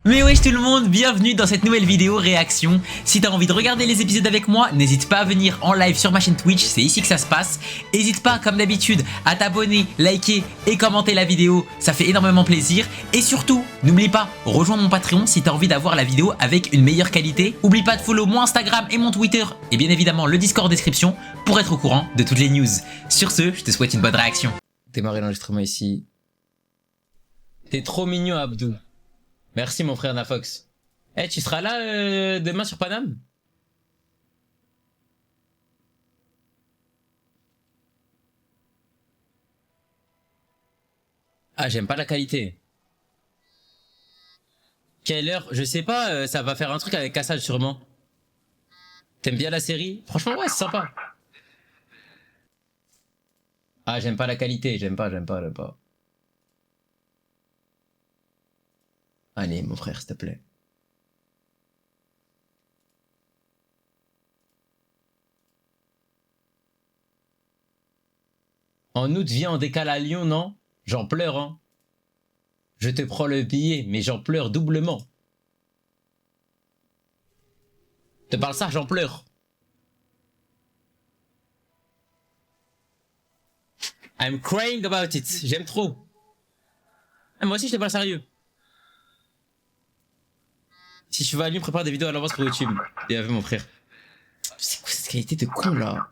Mais wesh tout le monde, bienvenue dans cette nouvelle vidéo réaction. Si t'as envie de regarder les épisodes avec moi, n'hésite pas à venir en live sur ma chaîne Twitch, c'est ici que ça se passe. N'hésite pas comme d'habitude à t'abonner, liker et commenter la vidéo, ça fait énormément plaisir. Et surtout, n'oublie pas, rejoins mon Patreon si t'as envie d'avoir la vidéo avec une meilleure qualité. Oublie pas de follow mon Instagram et mon Twitter et bien évidemment le Discord en description pour être au courant de toutes les news. Sur ce, je te souhaite une bonne réaction. Démarrer l'enregistrement ici. T'es trop mignon Abdou. Merci mon frère Nafox. Eh, tu seras là demain sur Paname? Ah, j'aime pas la qualité. Quelle heure? Je sais pas, ça va faire un truc avec Kassad sûrement. T'aimes bien la série? Franchement, ouais, c'est sympa. Ah, j'aime pas la qualité, j'aime pas. Allez, mon frère, s'il te plaît. En août, viens, on décale à Lyon, non? J'en pleure, hein. Je te prends le billet, mais j'en pleure doublement. Te parle ça, j'en pleure. I'm crying about it. J'aime trop. Ah, moi aussi, je te parle sérieux. Si tu vas à Lyon, prépare des vidéos à l'avance pour YouTube. Bien vu, mon frère. C'est quoi cette qualité de con, là?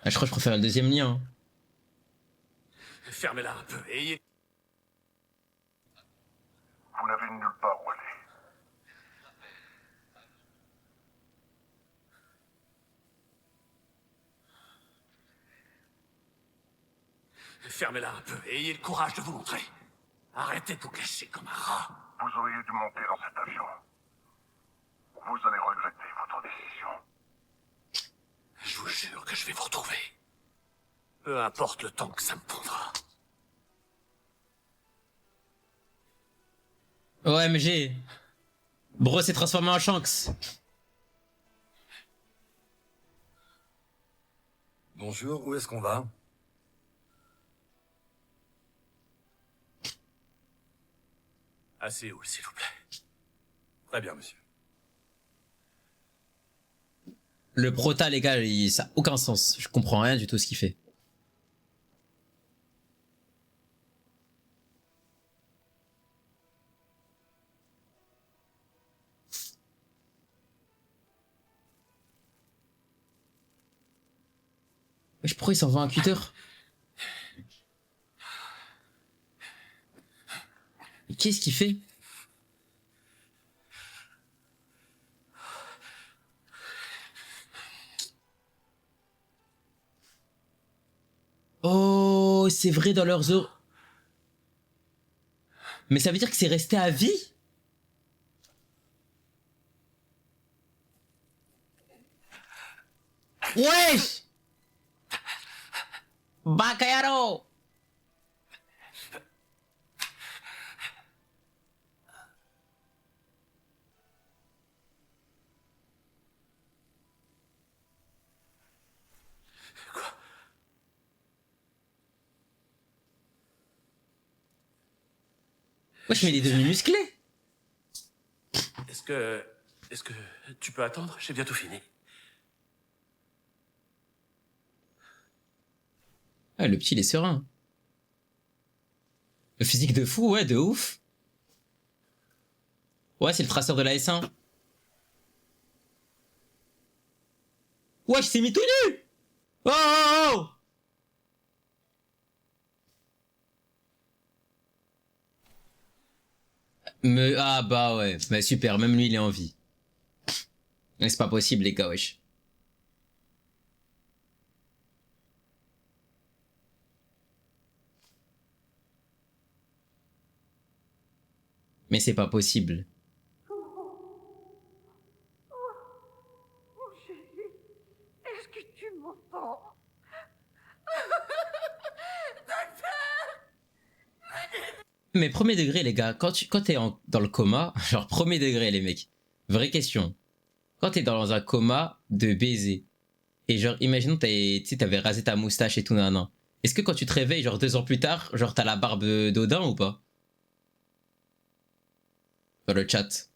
Ah, je crois que je préfère le deuxième lien. Fermez-la un peu et... Vous n'avez nulle part où aller. Fermez-la un peu et ayez le courage de vous montrer. Arrêtez de vous cacher comme un rat. Vous auriez dû monter dans cet avion. Vous allez regretter votre décision. Je vous jure que je vais vous retrouver. Peu importe le temps que ça me prendra. OMG. Bro s'est transformé en Shanks. Bonjour, où est-ce qu'on va? À Séoul, s'il vous plaît. Très bien, monsieur. Le prota, les gars, ça a aucun sens. Je comprends rien du tout ce qu'il fait. Wesh, pourquoi il s'en va un cutter? Mais qu'est-ce qu'il fait? Oh, c'est vrai dans leurs os. Mais ça veut dire que c'est resté à vie? Wesh! Bakayaro! Wesh, mais il est devenu musclé. Est-ce que tu peux attendre? J'ai bientôt fini. Ah, le petit, il est serein. Le physique de fou, ouais, de ouf. Ouais, c'est le traceur de la S1. Wesh, c'est mis tout nu! Oh, oh, oh! Ah bah ouais, bah super, même lui il est en vie. Mais c'est pas possible les gars, wesh. Mais c'est pas possible. Mon chéri, est-ce que tu m'entends? Mais premier degré les gars, quand t'es dans le coma, genre premier degré les mecs, vraie question. Quand t'es dans un coma de baiser, et genre imaginons t'avais rasé ta moustache et tout, nan, Est-ce que quand tu te réveilles, genre 2 ans plus tard, genre t'as la barbe d'Odin ou pas? Dans le chat.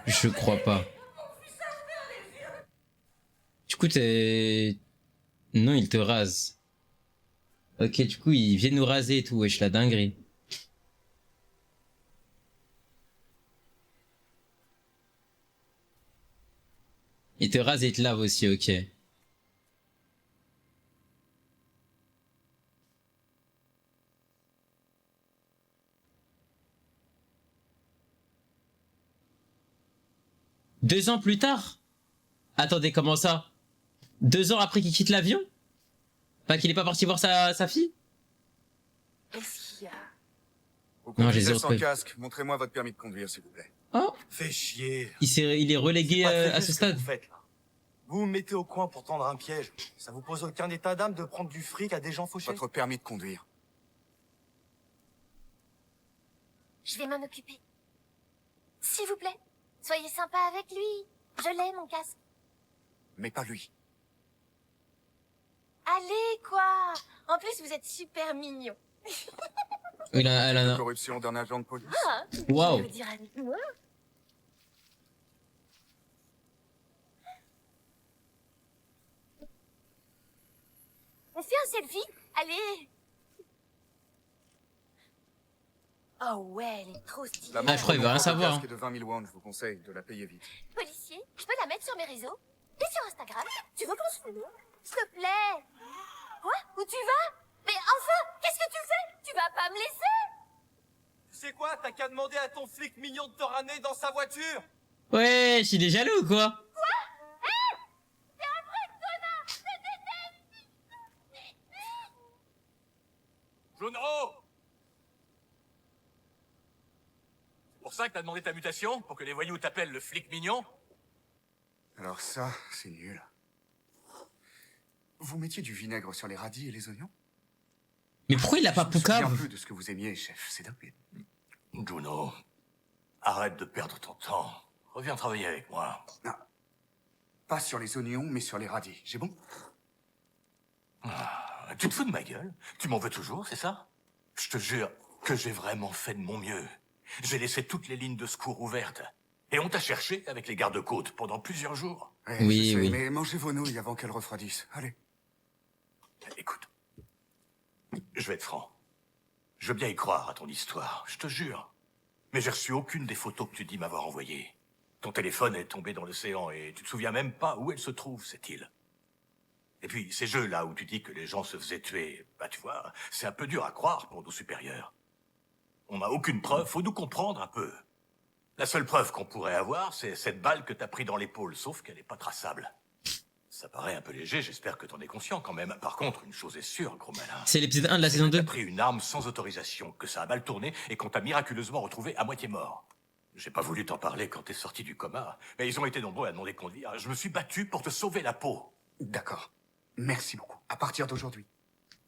Je crois pas. Du coup, t'es... Non, il te rase. Ok, du coup, il vient nous raser et tout, wesh, la dinguerie. Il te rase et il te lave aussi, ok. Deux ans plus tard? Attendez, comment ça? 2 ans après qu'il quitte l'avion? Enfin, qu'il est pas parti voir sa fille? Qu'est-ce qu'il y a? Vous Non, j'ai conduisez zéro sans truc. casque. Montrez-moi votre permis de conduire, s'il vous plaît. Oh, Fais chier. il est relégué Pas très à bien ce que stade. Vous faites, là. Vous me mettez au coin pour tendre un piège. Ça vous pose aucun état d'âme de prendre du fric à des gens fauchés? Votre permis de conduire. Je vais m'en occuper. S'il vous plaît, soyez sympa avec lui. Je l'ai, mon casque. Mais pas lui. Allez, quoi. En plus, vous êtes super mignon. Elle a La un... corruption d'un agent de police. Waouh. Je vous dire à nous. On fait un selfie? Allez. Oh ouais, elle est trop stylée. La Ah, je crois qu'il veut rien montre de savoir, casque hein. est de 20 000 won, je vous conseille de la payer vite. Policier, je peux la mettre sur mes réseaux? Et sur Instagram? Tu veux qu'on se filme? S'il te plaît. Quoi? Où tu vas? Mais enfin, qu'est-ce que tu fais? Tu vas pas me laisser? Tu sais quoi? T'as qu'à demander à ton flic mignon de te ramener dans sa voiture. Wesh, il est jaloux ou quoi? T'es un vrai connard. Je déteste. Junro! C'est pour ça que t'as demandé ta mutation? Pour que les voyous t'appellent le flic mignon? Alors ça, c'est nul. Vous mettiez du vinaigre sur les radis et les oignons? Mais pourquoi il a pas Je me souviens Poucave? plus de ce que vous aimiez, chef. C'est dingue. Juno, arrête de perdre ton temps. Reviens travailler avec moi. Non. Pas sur les oignons, mais sur les radis. J'ai bon? Tu te fous de ma gueule? Tu m'en veux toujours, c'est ça? Je te jure que j'ai vraiment fait de mon mieux. J'ai laissé toutes les lignes de secours ouvertes. Et on t'a cherché avec les gardes-côtes pendant plusieurs jours. Ouais, Oui, je sais, oui. Mais mangez vos nouilles avant qu'elles refroidissent. Allez. Écoute, je vais être franc. Je veux bien y croire à ton histoire, je te jure. Mais j'ai reçu aucune des photos que tu dis m'avoir envoyées. Ton téléphone est tombé dans l'océan et tu te souviens même pas où elle se trouve, cette île. Et puis, ces jeux-là où tu dis que les gens se faisaient tuer, bah tu vois, c'est un peu dur à croire pour nos supérieurs. On n'a aucune preuve, faut nous comprendre un peu. La seule preuve qu'on pourrait avoir, c'est cette balle que t'as pris dans l'épaule, sauf qu'elle n'est pas traçable. Ça paraît un peu léger, j'espère que t'en es conscient quand même. Par contre, une chose est sûre, gros malin. C'est l'épisode 1 de la saison 2. T'as pris une arme sans autorisation, que ça a mal tourné et qu'on t'a miraculeusement retrouvé à moitié mort. J'ai pas voulu t'en parler quand t'es sorti du coma, mais ils ont été nombreux à demander de conduire. Je me suis battu pour te sauver la peau. D'accord. Merci beaucoup. À partir d'aujourd'hui,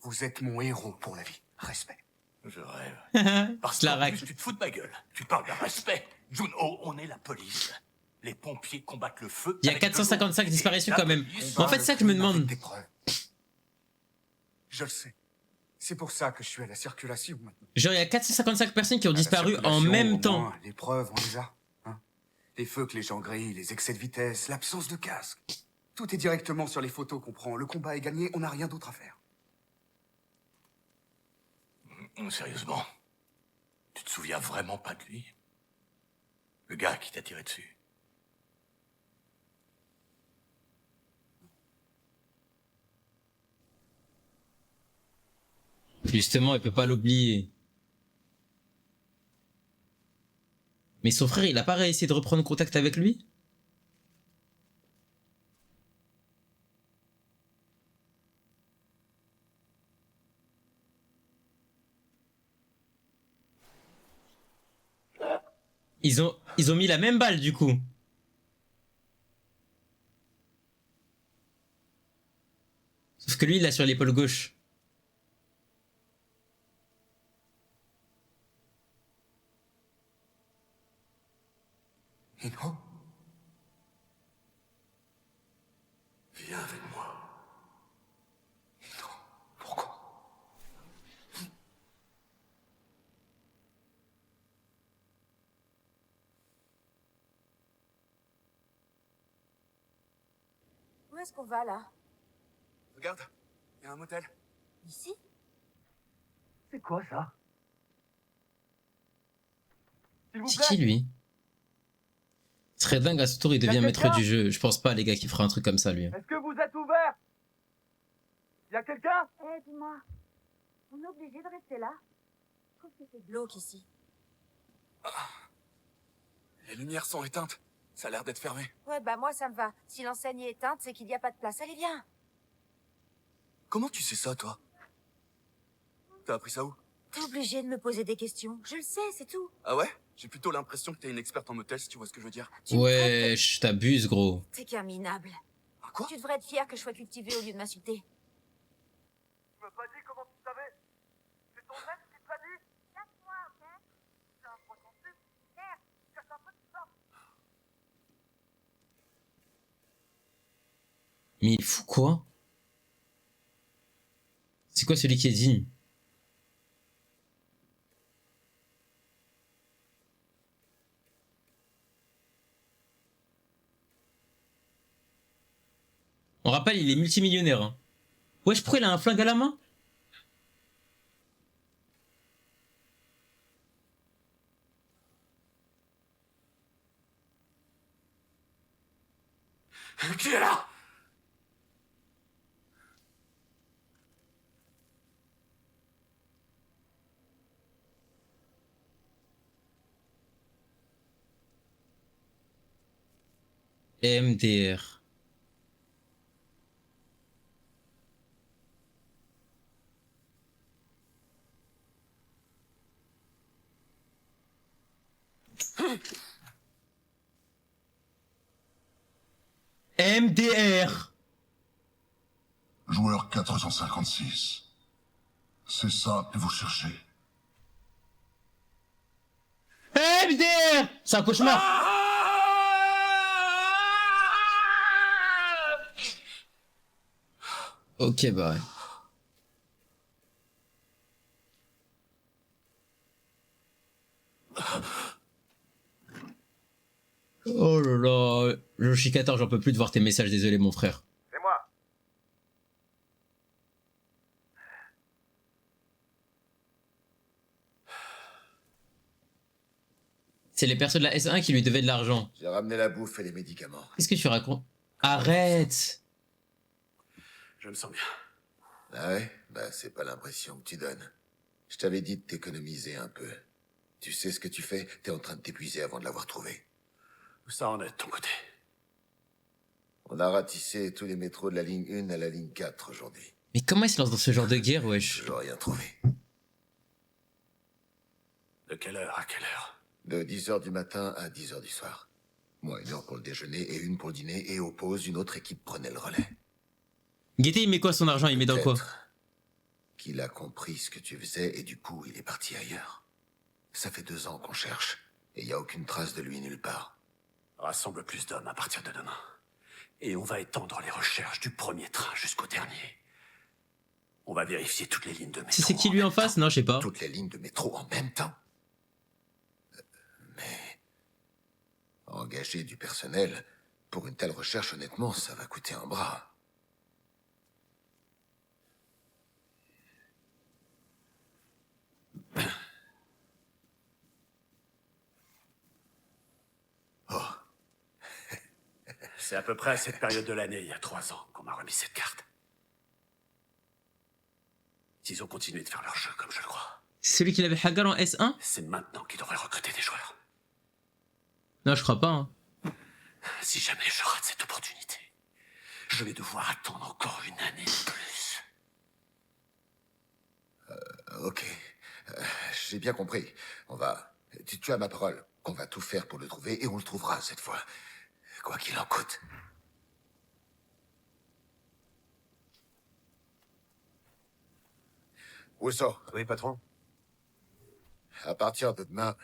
vous êtes mon héros pour la vie. Respect. Je rêve. Parce La qu'en rac. plus, tu te fous de ma gueule. Tu parles de respect. Juno, on est la police. Les pompiers combattent le feu. Il y a avec de 455 l'eau. disparitions Et la quand même. police- En fait, c'est ça que je me demande. Avec des preuves. Je le sais. C'est pour ça que je suis à la circulation maintenant. Genre, il y a 455 personnes qui ont À la disparu en circulation, même au temps. moins, les preuves, on les a. Hein. Les feux que les gens grillent, les excès de vitesse, l'absence de casque. Tout est directement sur les photos qu'on prend. Le combat est gagné, on n'a rien d'autre à faire. Sérieusement, tu te souviens vraiment pas de lui? Le gars qui t'a tiré dessus. Justement, il peut pas l'oublier. Mais son frère, il a pas réussi de reprendre contact avec lui? Ils ont mis la même balle du coup. Sauf que lui, il l'a sur l'épaule gauche. Ino? Viens avec moi. Ino, pourquoi? Où est-ce qu'on va là? Regarde, il y a un motel. Ici? C'est quoi ça? S'il vous C'est plaît. qui lui? Ce serait dingue à ce tour, il devient Y'a maître quelqu'un du jeu. Je pense pas, les gars, qu'il fera un truc comme ça lui. Est-ce que vous êtes ouvert? Y a quelqu'un? Eh, dis-moi, on est obligé de rester là? Je trouve que c'est glauque ici. Les lumières sont éteintes. Ça a l'air d'être fermé. Ouais, bah moi ça me va. Si l'enseigne est éteinte, c'est qu'il n'y a pas de place. Allez, viens. Comment tu sais ça, toi? T'as appris ça où? T'es obligé de me poser des questions. Je le sais, c'est tout. Ah ouais? J'ai plutôt l'impression que t'es une experte en motel, si tu vois ce que je veux dire. Tu me Ouais, je t'abuse, gros. T'es qu'un minable. Ah, quoi? Tu devrais être fier que je sois cultivé au lieu de m'insulter. Tu m'as pas dit comment tu savais? C'est ton maître qui te l'a dit? Laisse-moi, ok? C'est un poisson sucre. Merde, casse un peu de ça. Mais il fout quoi? C'est quoi celui qui est digne? On rappelle, il est multimillionnaire. Hein. Wesh, pourquoi il a un flingue à la main? Qui est là? MDR. MDR. Joueur 456. C'est ça que vous cherchez. MDR. C'est un cauchemar. Ok, bah ouais. Oh là là, Yoshikator, j'en peux plus de voir tes messages, désolé mon frère. C'est moi. C'est les persos de la S1 qui lui devaient de l'argent. J'ai ramené la bouffe et les médicaments. Qu'est-ce que tu racontes? Arrête. Je me sens bien. Ah ouais? Bah, c'est pas l'impression que tu donnes. Je t'avais dit de t'économiser un peu. Tu sais ce que tu fais? T'es en train de t'épuiser avant de l'avoir trouvé. Où ça en est de ton côté? On a ratissé tous les métros de la ligne 1 à la ligne 4 aujourd'hui. Mais comment il se lance dans ce genre de guerre, wesh? Toujours rien trouvé. De quelle heure à quelle heure? De 10h du matin à 10h du soir. Moi, 1 heure pour le déjeuner et 1 pour le dîner, et aux pauses, une autre équipe prenait le relais. Guetté, il met quoi son argent? Il met dans quoi? Peut-être qu'il a compris ce que tu faisais et du coup, il est parti ailleurs. Ça fait 2 ans qu'on cherche, et il y a aucune trace de lui nulle part. Rassemble plus d'hommes à partir de demain. Et on va étendre les recherches du premier train jusqu'au dernier. On va vérifier toutes les lignes de métro. C'est qui lui en face? Non, je sais pas. Toutes les lignes de métro en même temps. Mais engager du personnel pour une telle recherche, honnêtement, ça va coûter un bras. Oh, C'est à peu près à cette période de l'année, il y a 3 ans, qu'on m'a remis cette carte. S'ils ont continué de faire leur jeu comme je le crois, C'est celui qui l'avait Hagar en S1? c'est maintenant qu'ils devraient recruter des joueurs. Non, je crois pas. Hein. Si jamais je rate cette opportunité, je vais devoir attendre encore une année de plus. ok. J'ai bien compris. On va... Tu as ma parole qu'on va tout faire pour le trouver, et on le trouvera cette fois. Quoi qu'il en coûte. Wusso, Oui, patron. à partir de demain,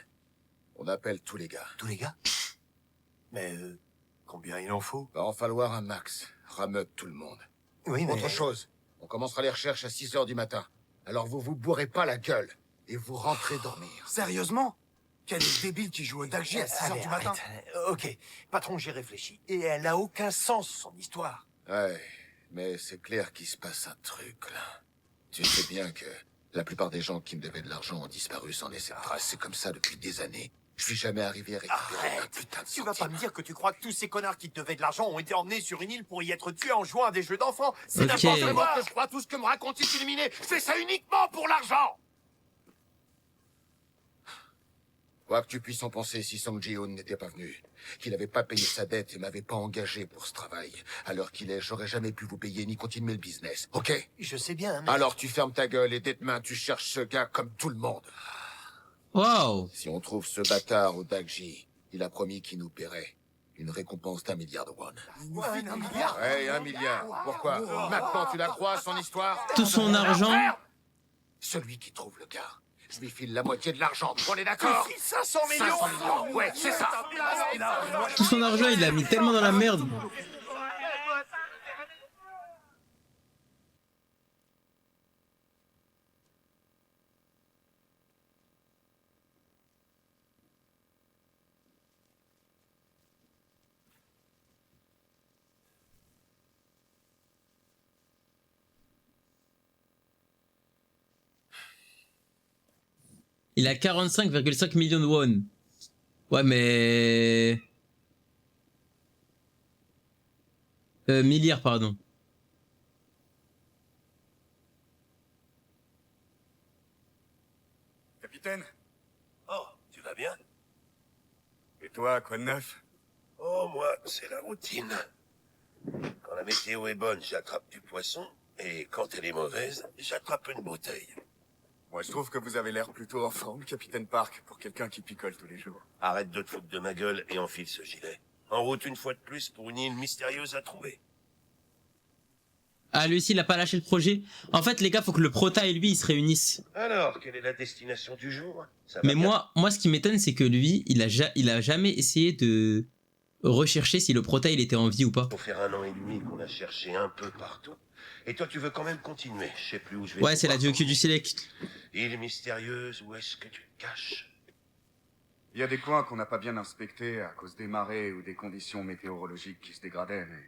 on appelle tous les gars. Tous les gars? Mais combien il en faut? Va en falloir un max. Rameute tout le monde. Oui, mais... Autre chose, on commencera les recherches à 6 heures du matin. Alors vous vous bourrez pas la gueule et vous rentrez dormir. Sérieusement? Quel est le débile qui joue au Dagji à 6 heures du matin? Ok, patron, j'ai réfléchi. Et elle a aucun sens, son histoire. Ouais, mais c'est clair qu'il se passe un truc, là. Tu sais bien que la plupart des gens qui me devaient de l'argent ont disparu sans laisser de trace. C'est comme ça depuis des années. Je suis jamais arrivé à récupérer un Arrête. putain de Tu vas pas centime. me dire que tu crois que tous ces connards qui te devaient de l'argent ont été emmenés sur une île pour y être tués en jouant à des jeux d'enfants? C'est Ok. n'importe C'est quoi. moi que je crois tout ce que me raconte cet illuminé. Je fais ça uniquement pour l'argent. Quoi que tu puisses en penser, si Song Ji-hoon n'était pas venu, qu'il n'avait pas payé sa dette et m'avait pas engagé pour ce travail, à l'heure qu'il est, j'aurais jamais pu vous payer ni continuer le business, ok? Je sais bien, mais... Alors tu fermes ta gueule et dès demain tu cherches ce gars comme tout le monde. Waouh. Si on trouve ce bâtard au Dagji, il a promis qu'il nous paierait une récompense d'1 milliard de won. Ouais, 1 milliard. Ouais, 1 milliard. Pourquoi? Maintenant tu la crois, son histoire? Tout son argent. Celui qui trouve le gars, je lui file la moitié de l'argent, on est d'accord? 500 millions. 500 millions, ouais, c'est ça. Tout son argent, il l'a mis tellement dans la merde. Il a 45,5 millions de won. Ouais, mais... milliards, pardon. Capitaine, Oh, tu vas bien? et toi, quoi de neuf? Oh, moi, c'est la routine. Quand la météo est bonne, j'attrape du poisson. Et quand elle est mauvaise, j'attrape une bouteille. Moi, je trouve que vous avez l'air plutôt en forme, Capitaine Park, pour quelqu'un qui picole tous les jours. Arrête de te foutre de ma gueule et enfile ce gilet. En route une fois de plus pour une île mystérieuse à trouver. Ah, lui aussi, il a pas lâché le projet. En fait, les gars, faut que le Prota et lui, ils se réunissent. Alors, quelle est la destination du jour? Ça va Mais bien? moi, ce qui m'étonne, c'est que lui, il a jamais essayé de rechercher si le Prota, il était en vie ou pas. Faut faire 1 an et demi qu'on a cherché un peu partout. Et toi, tu veux quand même continuer. Je sais plus où je vais. Ouais, c'est la pouvoir Dioku du Select. Île mystérieuse, où est-ce que tu te caches? Il y a des coins qu'on n'a pas bien inspectés à cause des marées ou des conditions météorologiques qui se dégradaient, mais...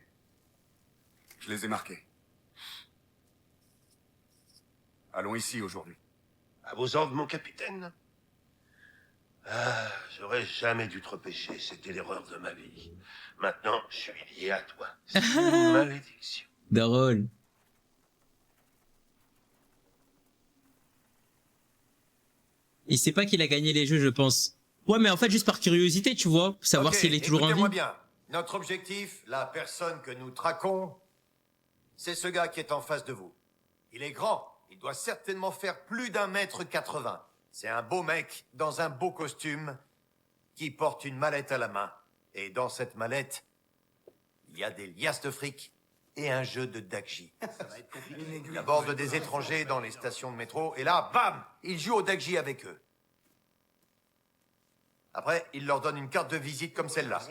je les ai marqués. Allons ici aujourd'hui. À vos ordres, mon capitaine. Ah, j'aurais jamais dû te repêcher. C'était l'erreur de ma vie. Maintenant, je suis lié à toi. C'est une malédiction. Drôle. Il sait pas qu'il a gagné les jeux, je pense. Ouais, mais en fait, juste par curiosité, tu vois, savoir Ok, s'il est toujours en vie. écoutez-moi bien. Notre objectif, la personne que nous traquons, c'est ce gars qui est en face de vous. Il est grand. Il doit certainement faire plus d'1,80 m. C'est un beau mec dans un beau costume qui porte une mallette à la main. Et dans cette mallette, il y a des liasses de fric et un jeu de Dagji. Il aborde des étrangers dans les stations de métro et là, bam, il joue au Dagji avec eux. Après, il leur donne une carte de visite comme celle-là.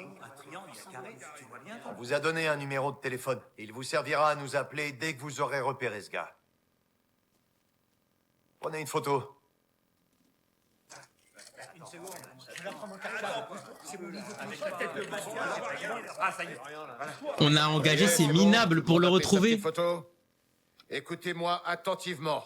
On vous a donné un numéro de téléphone. Il vous servira à nous appeler dès que vous aurez repéré ce gars. Prenez une photo. On a engagé ces minables pour le On va faire sa retrouver. petite photo. Écoutez-moi attentivement.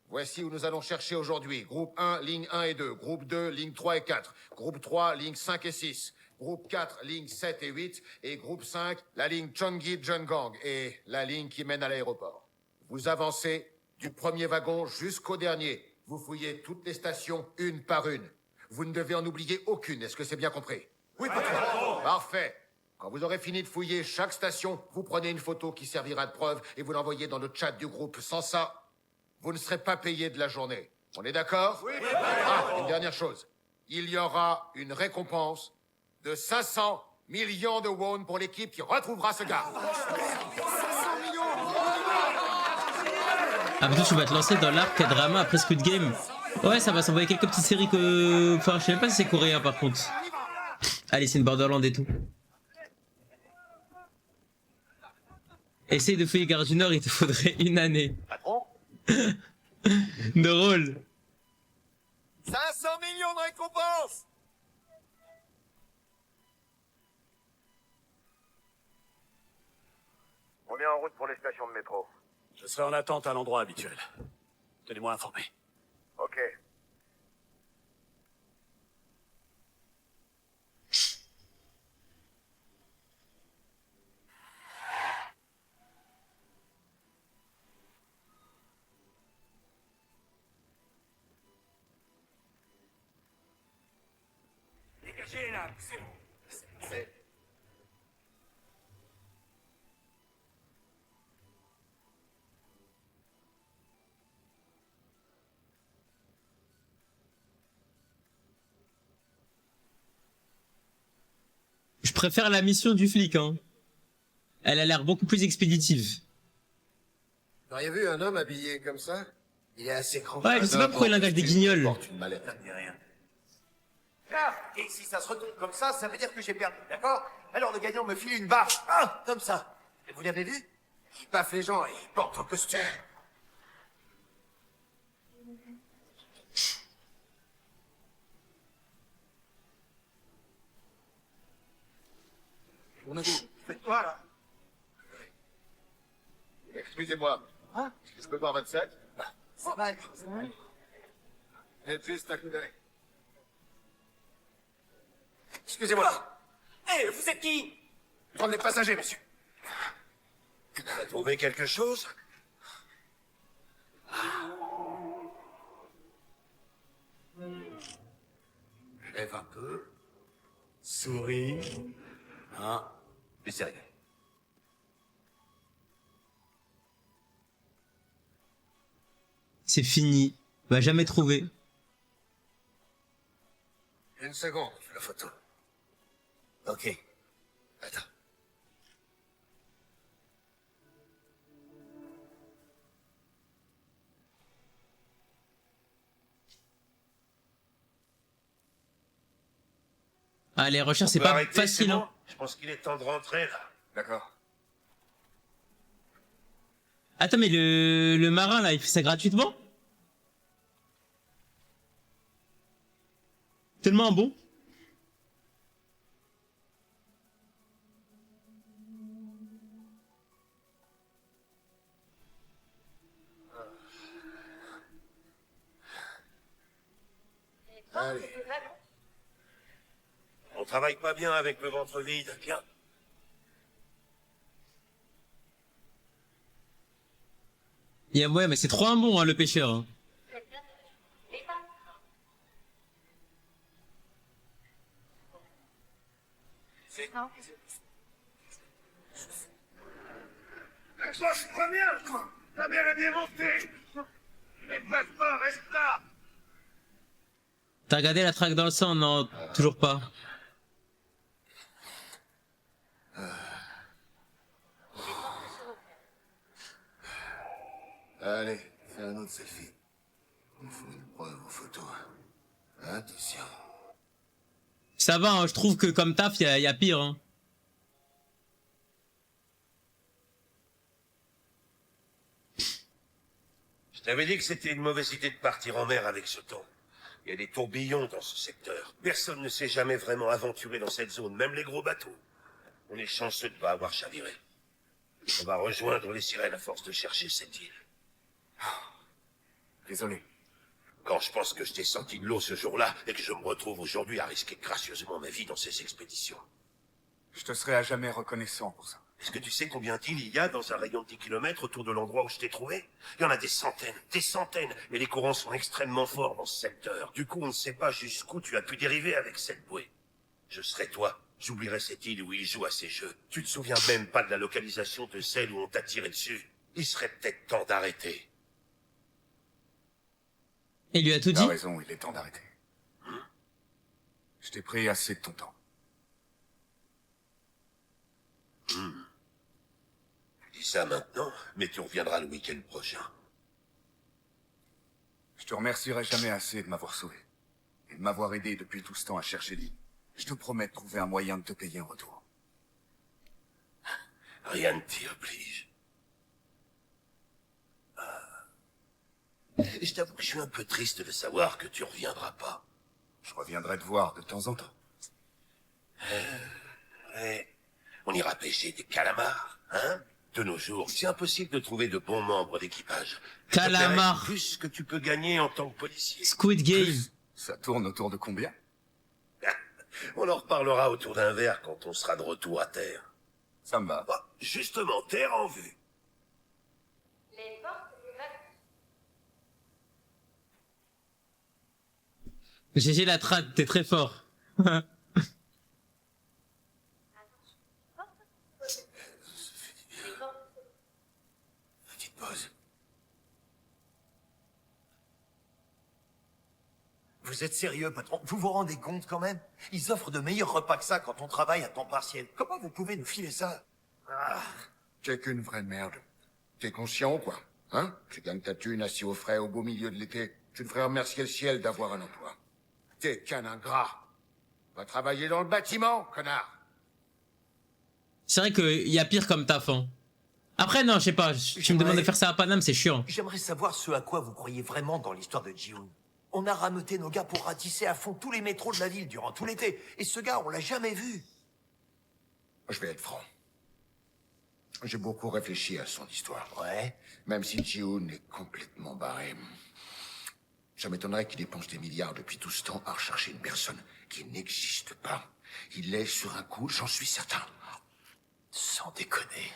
Voici où nous allons chercher aujourd'hui. Groupe 1, ligne 1 et 2. Groupe 2, ligne 3 et 4. Groupe 3, ligne 5 et 6. Groupe 4, ligne 7 et 8. Et groupe 5, la ligne Cheonggi-Jeongang et la ligne qui mène à l'aéroport. Vous avancez du premier wagon jusqu'au dernier. Vous fouillez toutes les stations une par une. Vous ne devez en oublier aucune. Est-ce que c'est bien compris? Oui, patron. Parfait. Quand vous aurez fini de fouiller chaque station, vous prenez une photo qui servira de preuve et vous l'envoyez dans le chat du groupe. Sans ça, vous ne serez pas payé de la journée. On est d'accord? Oui. Ah, une dernière chose. Il y aura une récompense de 500 millions de won pour l'équipe qui retrouvera ce gars. Ah, plutôt, tu vas te lancer dans l'arc drama après Squid Game. Ouais, ça va s'envoyer quelques petites séries que... Enfin, je sais même pas si c'est coréen, par contre. Allez, c'est une Borderland et tout. Essaye de fouiller Gare du Nord, il te faudrait une année. Patron, Drôle. 500 millions de récompenses! On est en route pour les stations de métro. je serai en attente à l'endroit habituel. Tenez-moi informé. Ok. Dégagez là, c'est bon. Je préfère la mission du flic, hein. Elle a l'air beaucoup plus expéditive. Vous auriez vu un homme habillé comme ça? Il est assez grand. Ouais, je sais pas pourquoi il engage des guignols. Porte une mallette. Ça ne dit rien. Ah, et si ça se retourne comme ça veut dire que j'ai perdu, d'accord? Alors le gagnant me file une barre, ah, comme ça. Et vous l'avez vu? Il baffe les gens et il porte un costume. Faites quoi là? Excusez-moi. Hein? Je peux voir 27? Ça va. Et juste un coup d'œil. Excusez-moi. Hé, vous êtes qui? Prendre les passagers, monsieur. Vous avez trouvé quelque chose? Lève un peu. Souris. Hein? Plus sérieux. C'est fini. Va jamais trouver. Une seconde, je fais la photo. Ok. Attends. Ah, les recherches, c'est On peut pas arrêter, facile, c'est hein. bon. Je pense qu'il est temps de rentrer là. D'accord. Attends, mais le marin, là, il fait ça gratuitement? Tellement bon. Allez. On travaille pas bien avec le ventre vide. Viens. Ouais, mais c'est trop un bon, hein, le pêcheur. Hein. Toi, je crois bien, quoi. La mer est bien montée. Les passeports restent là. T'as regardé la traque dans le sang? Non, toujours pas. Allez, fais un autre selfie. Il faut une preuve aux photos. Attention. Ça va, hein, je trouve que comme taf, y a pire. Hein. Je t'avais dit que c'était une mauvaise idée de partir en mer avec ce temps. Il y a des tourbillons dans ce secteur. Personne ne s'est jamais vraiment aventuré dans cette zone, même les gros bateaux. On est chanceux de pas avoir chaviré. On va rejoindre les sirènes à force de chercher cette île. Désolé. Quand je pense que je t'ai sorti de l'eau ce jour-là et que je me retrouve aujourd'hui à risquer gracieusement ma vie dans ces expéditions. Je te serai à jamais reconnaissant pour ça. Est-ce que tu sais combien d'îles il y a dans un rayon de 10 km autour de l'endroit où je t'ai trouvé? Il y en a des centaines, et les courants sont extrêmement forts dans ce secteur. Du coup, on ne sait pas jusqu'où tu as pu dériver avec cette bouée. Je serai toi, j'oublierai cette île où il joue à ses jeux. Tu te souviens même pas de la localisation de celle où on t'a tiré dessus. Il serait peut-être temps d'arrêter. Il lui a tout dit. T'as raison, il est temps d'arrêter. Je t'ai pris assez de ton temps. Dis ça maintenant, mais tu reviendras le week-end prochain. Je te remercierai jamais assez de m'avoir sauvé. Et de m'avoir aidé depuis tout ce temps à chercher l'île. Je te promets de trouver un moyen de te payer en retour. Rien ne t'y oblige. Je t'avoue que je suis un peu triste de savoir que tu reviendras pas. Je reviendrai te voir de temps en temps. Ouais. On ira pêcher des calamars, hein? De nos jours, c'est impossible de trouver de bons membres d'équipage. Je te paierai Calamar. plus que tu peux gagner en tant que policier. Squid Game. Ça tourne autour de combien? On en reparlera autour d'un verre quand on sera de retour à terre. Ça me va. Bah, justement, terre en vue. Les portes GG la trad, t'es très fort. Petite pause. Vous êtes sérieux, patron? Vous vous rendez compte quand même? Ils offrent de meilleurs repas que ça quand on travaille à temps partiel. Comment vous pouvez nous filer ça? Ah. T'es qu'une vraie merde. T'es conscient ou quoi? Hein? Tu gagnes ta thune assis au frais au beau milieu de l'été. Tu devrais remercier le ciel d'avoir un emploi. T'es qu'un ingrat. Va travailler dans le bâtiment, connard. C'est vrai qu'il y a pire comme taf. Hein. Après, non, je sais pas. Tu me demandes de faire ça à Paname, c'est chiant. J'aimerais savoir ce à quoi vous croyez vraiment dans l'histoire de Ji-hoon. On a rameuté nos gars pour ratisser à fond tous les métros de la ville durant tout l'été. Et ce gars, on l'a jamais vu. Je vais être franc. J'ai beaucoup réfléchi à son histoire. Ouais. Même si Ji-hoon est complètement barré. Ça m'étonnerait qu'il dépense des milliards depuis tout ce temps à rechercher une personne qui n'existe pas. Il est sur un coup, j'en suis certain. Sans déconner.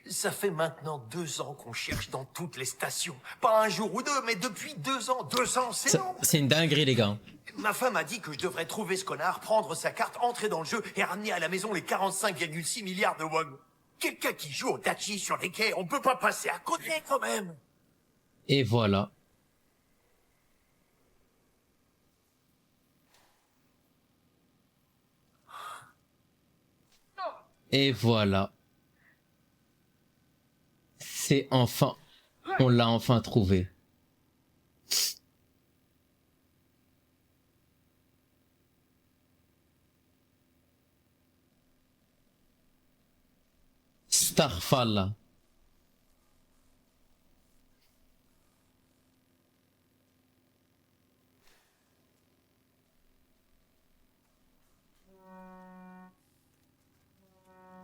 Ça fait maintenant 2 ans qu'on cherche dans toutes les stations. Pas un jour ou deux, mais depuis 2 ans. 2 ans, c'est long. C'est une dinguerie, les gars. Ma femme a dit que je devrais trouver ce connard, prendre sa carte, entrer dans le jeu et ramener à la maison les 45,6 milliards de won. Quelqu'un qui joue au dachi sur les quais, on peut pas passer à côté quand même. Et voilà. Et voilà. C'est enfin. On l'a enfin trouvé. Starfall.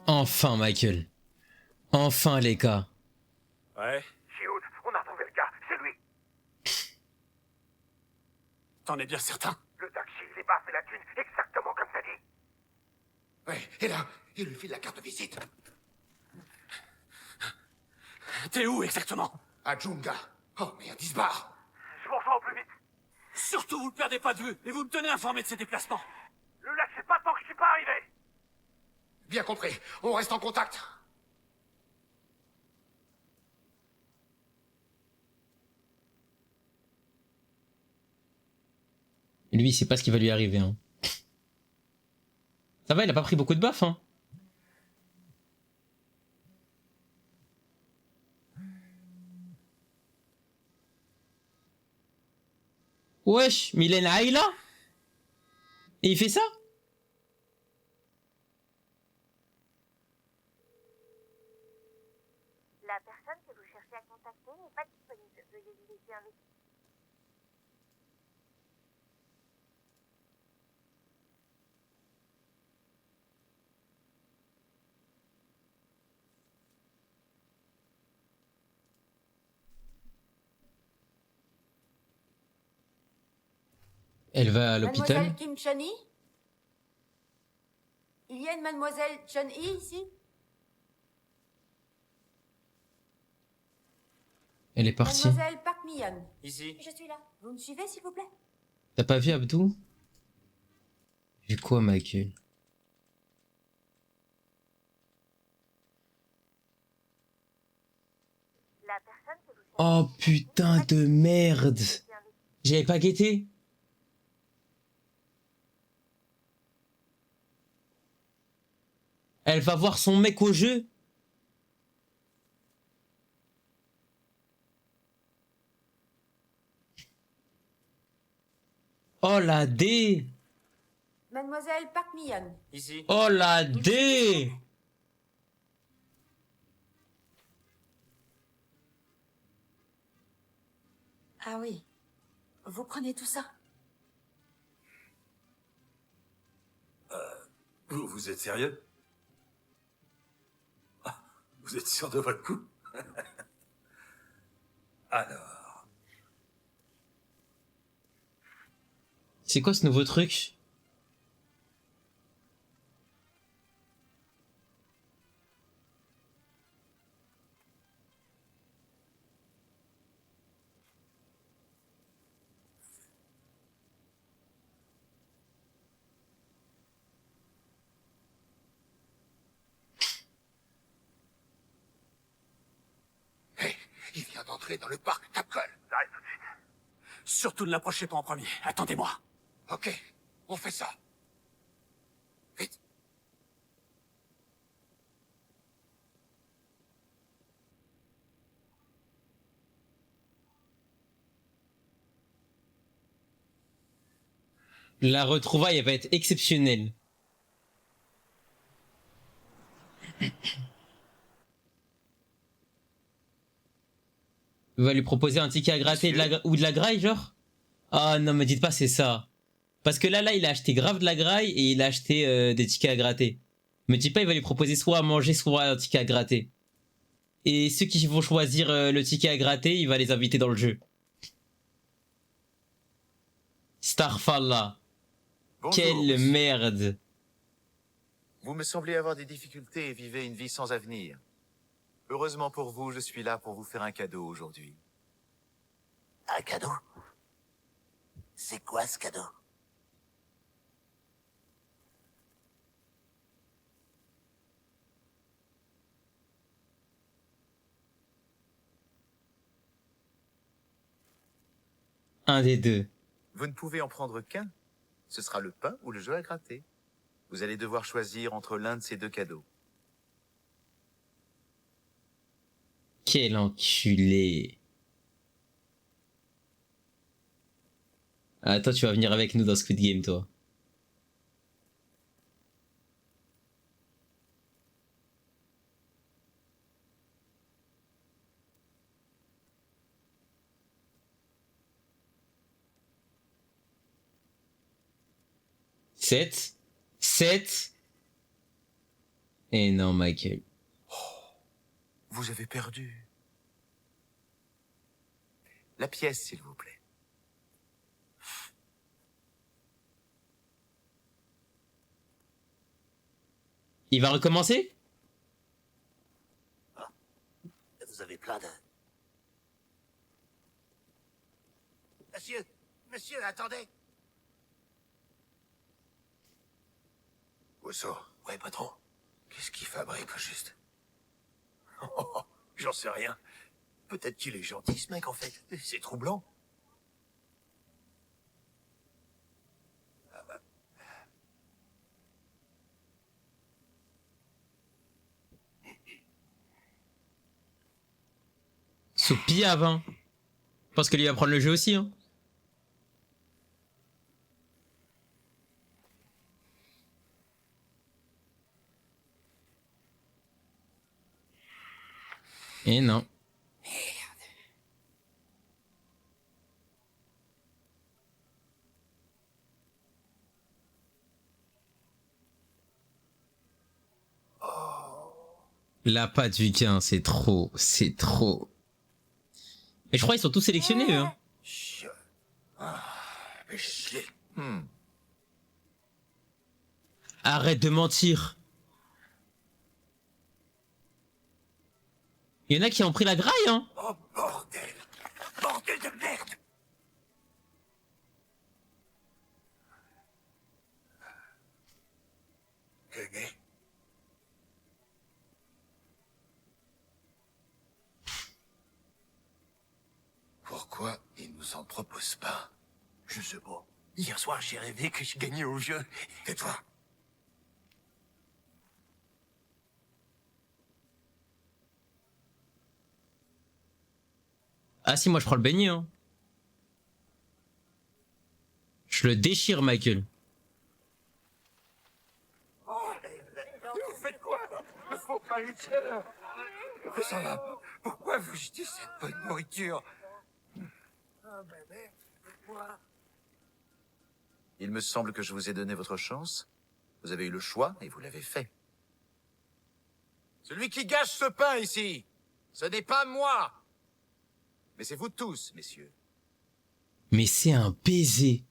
Enfin, Michael. Enfin, les gars. Ouais. Ji-hoon, on a trouvé le gars, c'est lui. T'en es bien certain? Le taxi, les baffes et la thune, exactement comme t'as dit. Ouais, et là, il lui file la carte de visite. T'es où exactement? À Junga. Oh, mais à 10 bars. Je vous rejoins au plus vite. Surtout, vous ne perdez pas de vue et vous me tenez informé de ses déplacements. Le lâchez pas tant que je suis pas arrivé. Bien compris, on reste en contact. Et lui, il sait pas ce qui va lui arriver. Hein. Ça va, il a pas pris beaucoup de baffes. Hein. Wesh, Mylène Aïla. Et il fait ça? La personne que vous cherchez à contacter n'est pas disponible. Veuillez lui laisser un message. Elle va à l'hôpital. Mademoiselle Kim Chun-hee? Il y a une mademoiselle Chun-hee ici? Elle est partie. Mademoiselle Park Mi-yeon. Ici. Je suis là. Vous me suivez, s'il vous plaît? T'as pas vu Abdou? Vu quoi, Michael? La personne que vous cherchez. Oh putain de merde! J'avais pas guetté? Elle va voir son mec au jeu? Oh la D! Mademoiselle Park Mi-yeon. Ici. Oh la D! Ah oui. Vous prenez tout ça? Vous êtes sérieux? Ah, vous êtes sûr de votre coup? Alors... C'est quoi ce nouveau truc? Hé, il vient d'entrer dans le parc Capcom. J'arrive tout de suite. Surtout ne l'approchez pas en premier. Attendez-moi. Ok, on fait ça. Vite. La retrouvaille, elle va être exceptionnelle. Il va lui proposer un ticket à gratter ou de la graille, genre? Ah non, me dites pas c'est ça. Parce que là, il a acheté grave de la graille et il a acheté des tickets à gratter. Me dites pas, il va lui proposer soit à manger, soit un ticket à gratter. Et ceux qui vont choisir le ticket à gratter, il va les inviter dans le jeu. Starfall. Bonjour, Quelle monsieur. merde. Vous me semblez avoir des difficultés et vivez une vie sans avenir. Heureusement pour vous, je suis là pour vous faire un cadeau aujourd'hui. Un cadeau? C'est quoi ce cadeau? Un des deux. Vous ne pouvez en prendre qu'un. Ce sera le pain ou le jeu à gratter. Vous allez devoir choisir entre l'un de ces deux cadeaux. Quel enculé. Ah, toi, tu vas venir avec nous dans Squid Game, toi. Sept. Et non, Michael. Vous avez perdu. La pièce, s'il vous plaît. Il va recommencer? Vous avez plein de... Monsieur, attendez. Osso. Ouais, patron. Qu'est-ce qu'il fabrique au juste? J'en sais rien. Peut-être qu'il est gentil, ce mec, en fait. C'est troublant. Soupir avant. Je pense que lui va prendre le jeu aussi, hein. Et non. La patte du gain, c'est trop. Et je crois qu'ils sont tous sélectionnés, eux, hein. Mais chier. Arrête de mentir. Il y en a qui ont pris la graille, hein. Oh, bordel. Bordel de merde. Gagné. Pourquoi il nous en propose pas? Je sais pas. Hier soir, j'ai rêvé que je gagnais au jeu. Tais-toi. Ah si, moi je prends le beignet, hein. Je le déchire, Michael. Vous faites quoi? Il faut pas le faire. Ça va. Pourquoi vous jetez cette bonne nourriture? Oh, bébé, moi. Il me semble que je vous ai donné votre chance. Vous avez eu le choix et vous l'avez fait. Celui qui gâche ce pain ici, ce n'est pas moi. Mais c'est vous tous, messieurs. Mais c'est un baiser.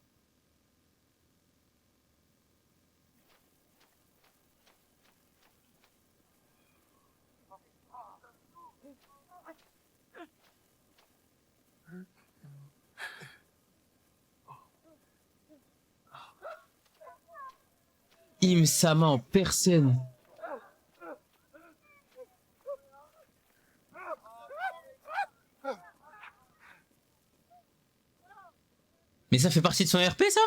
Im Sama en personne. Mais ça fait partie de son RP, ça?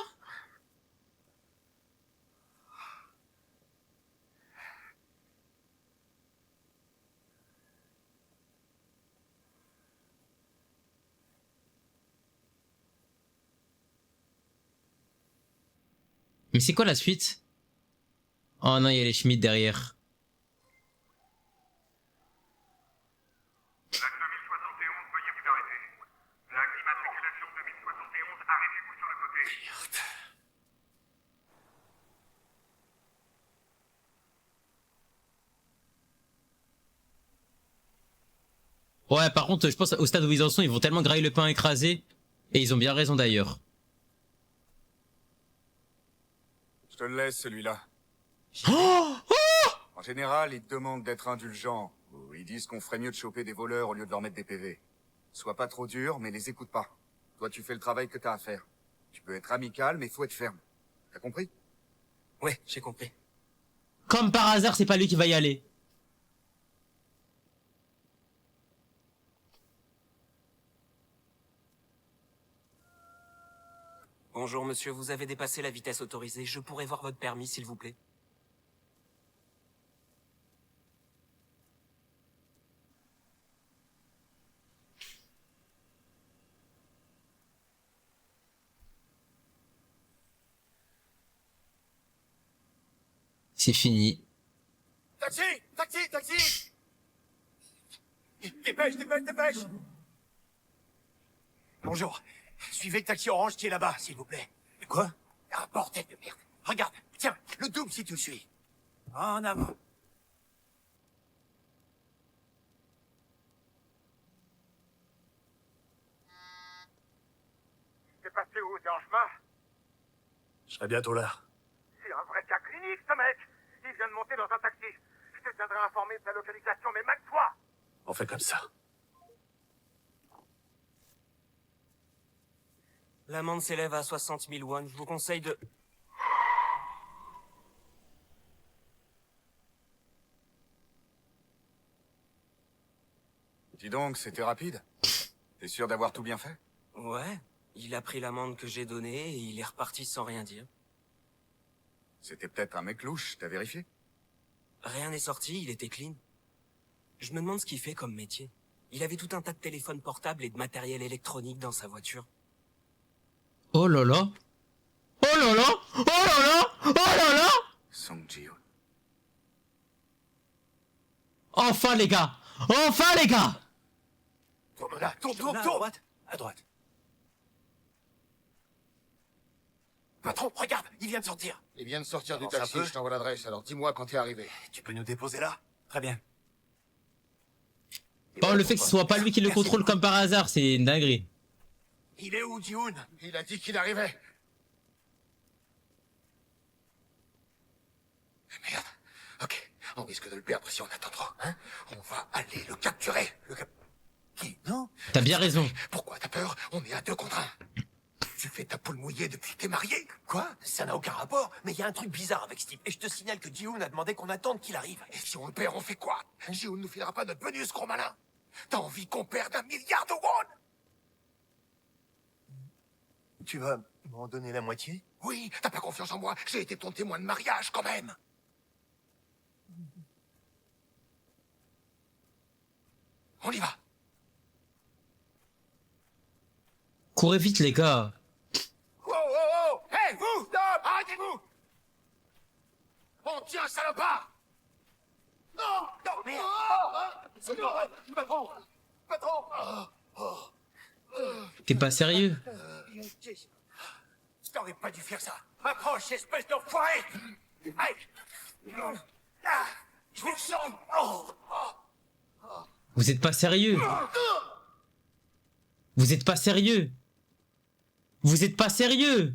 Mais c'est quoi la suite? Oh non, il y a les Schmidt derrière. L'axe 2071, veuillez vous arrêter. L'axe immatriculation 2071, arrêtez-vous sur le côté. Ouais, par contre, je pense au stade où ils en sont, ils vont tellement grailler le pain écrasé. Et ils ont bien raison d'ailleurs. Je te le laisse, celui-là. Oh, En général, ils te demandent d'être indulgent. Ou ils disent qu'on ferait mieux de choper des voleurs au lieu de leur mettre des PV. Sois pas trop dur, mais les écoute pas. Toi, tu fais le travail que t'as à faire. Tu peux être amical, mais faut être ferme. T'as compris? Ouais, j'ai compris. comme par hasard, c'est pas lui qui va y aller. Bonjour monsieur, vous avez dépassé la vitesse autorisée. Je pourrais voir votre permis, s'il vous plaît? C'est fini. Taxi! Taxi! Taxi! Dépêche, dépêche, dépêche! Bonjour. Suivez le taxi orange qui est là-bas, s'il vous plaît. Quoi? Ah, bordel de merde. Regarde, tiens, le double si tu le suis. En avant. T'es passé où? T'es en chemin? Je serai bientôt là. C'est un vrai cas clinique, ce mec. Il vient de monter dans un taxi. Je te tiendrai informé de sa localisation, mais maque-toi. On fait comme ça. L'amende s'élève à 60 000 won. Je vous conseille de... Dis donc, c'était rapide. T'es sûr d'avoir tout bien fait? Ouais, il a pris l'amende que j'ai donnée et il est reparti sans rien dire. C'était peut-être un mec louche, t'as vérifié? Rien n'est sorti, il était clean. Je me demande ce qu'il fait comme métier. Il avait tout un tas de téléphones portables et de matériel électronique dans sa voiture. Oh là là. Oh là là. Oh là là. Oh là là. Song Ji-hoon. Enfin les gars. Enfin les gars. Tourne là, tourne, tourne, Là, à tourne! droite. À droite. Patron, regarde, il vient de sortir. Il vient de sortir du Avance un taxi, peu. je t'envoie l'adresse, alors dis-moi quand t'es arrivé. Tu peux nous déposer là? Très bien. Oh, le fait que ce soit pas lui qui le Merci contrôle beaucoup. comme par hasard, c'est une dinguerie. Il est où, Ji-hoon? Il a dit qu'il arrivait. Merde. Ok, on risque de le perdre si on attend trop, hein? On va aller le capturer. Qui? Non? T'as bien raison. Pourquoi t'as peur? On est à 2 contre 1. Tu fais ta poule mouillée depuis que t'es marié? Quoi? Ça n'a aucun rapport, mais il y a un truc bizarre avec Steve. Et je te signale que Ji-hoon a demandé qu'on attende qu'il arrive. Et si on le perd, on fait quoi? Ji-hoon nous filera pas notre bonus, gros malin. T'as envie qu'on perde 1 milliard de won? Tu vas m'en donner la moitié? Oui, t'as pas confiance en moi? J'ai été ton témoin de mariage, quand même. On y va. Courez vite les gars. Oh, oh, oh! Hé, vous! Stop! Arrêtez-vous! On tient, salopard! Non! Non! Merde! Patron! Patron! Oh, oh. T'es pas sérieux? T'aurais pas dû faire ça. Approche, espèce d'enfoiré. Aïe. Ah, je vous sens. Oh. Vous êtes pas sérieux? Vous êtes pas sérieux? Vous êtes pas sérieux?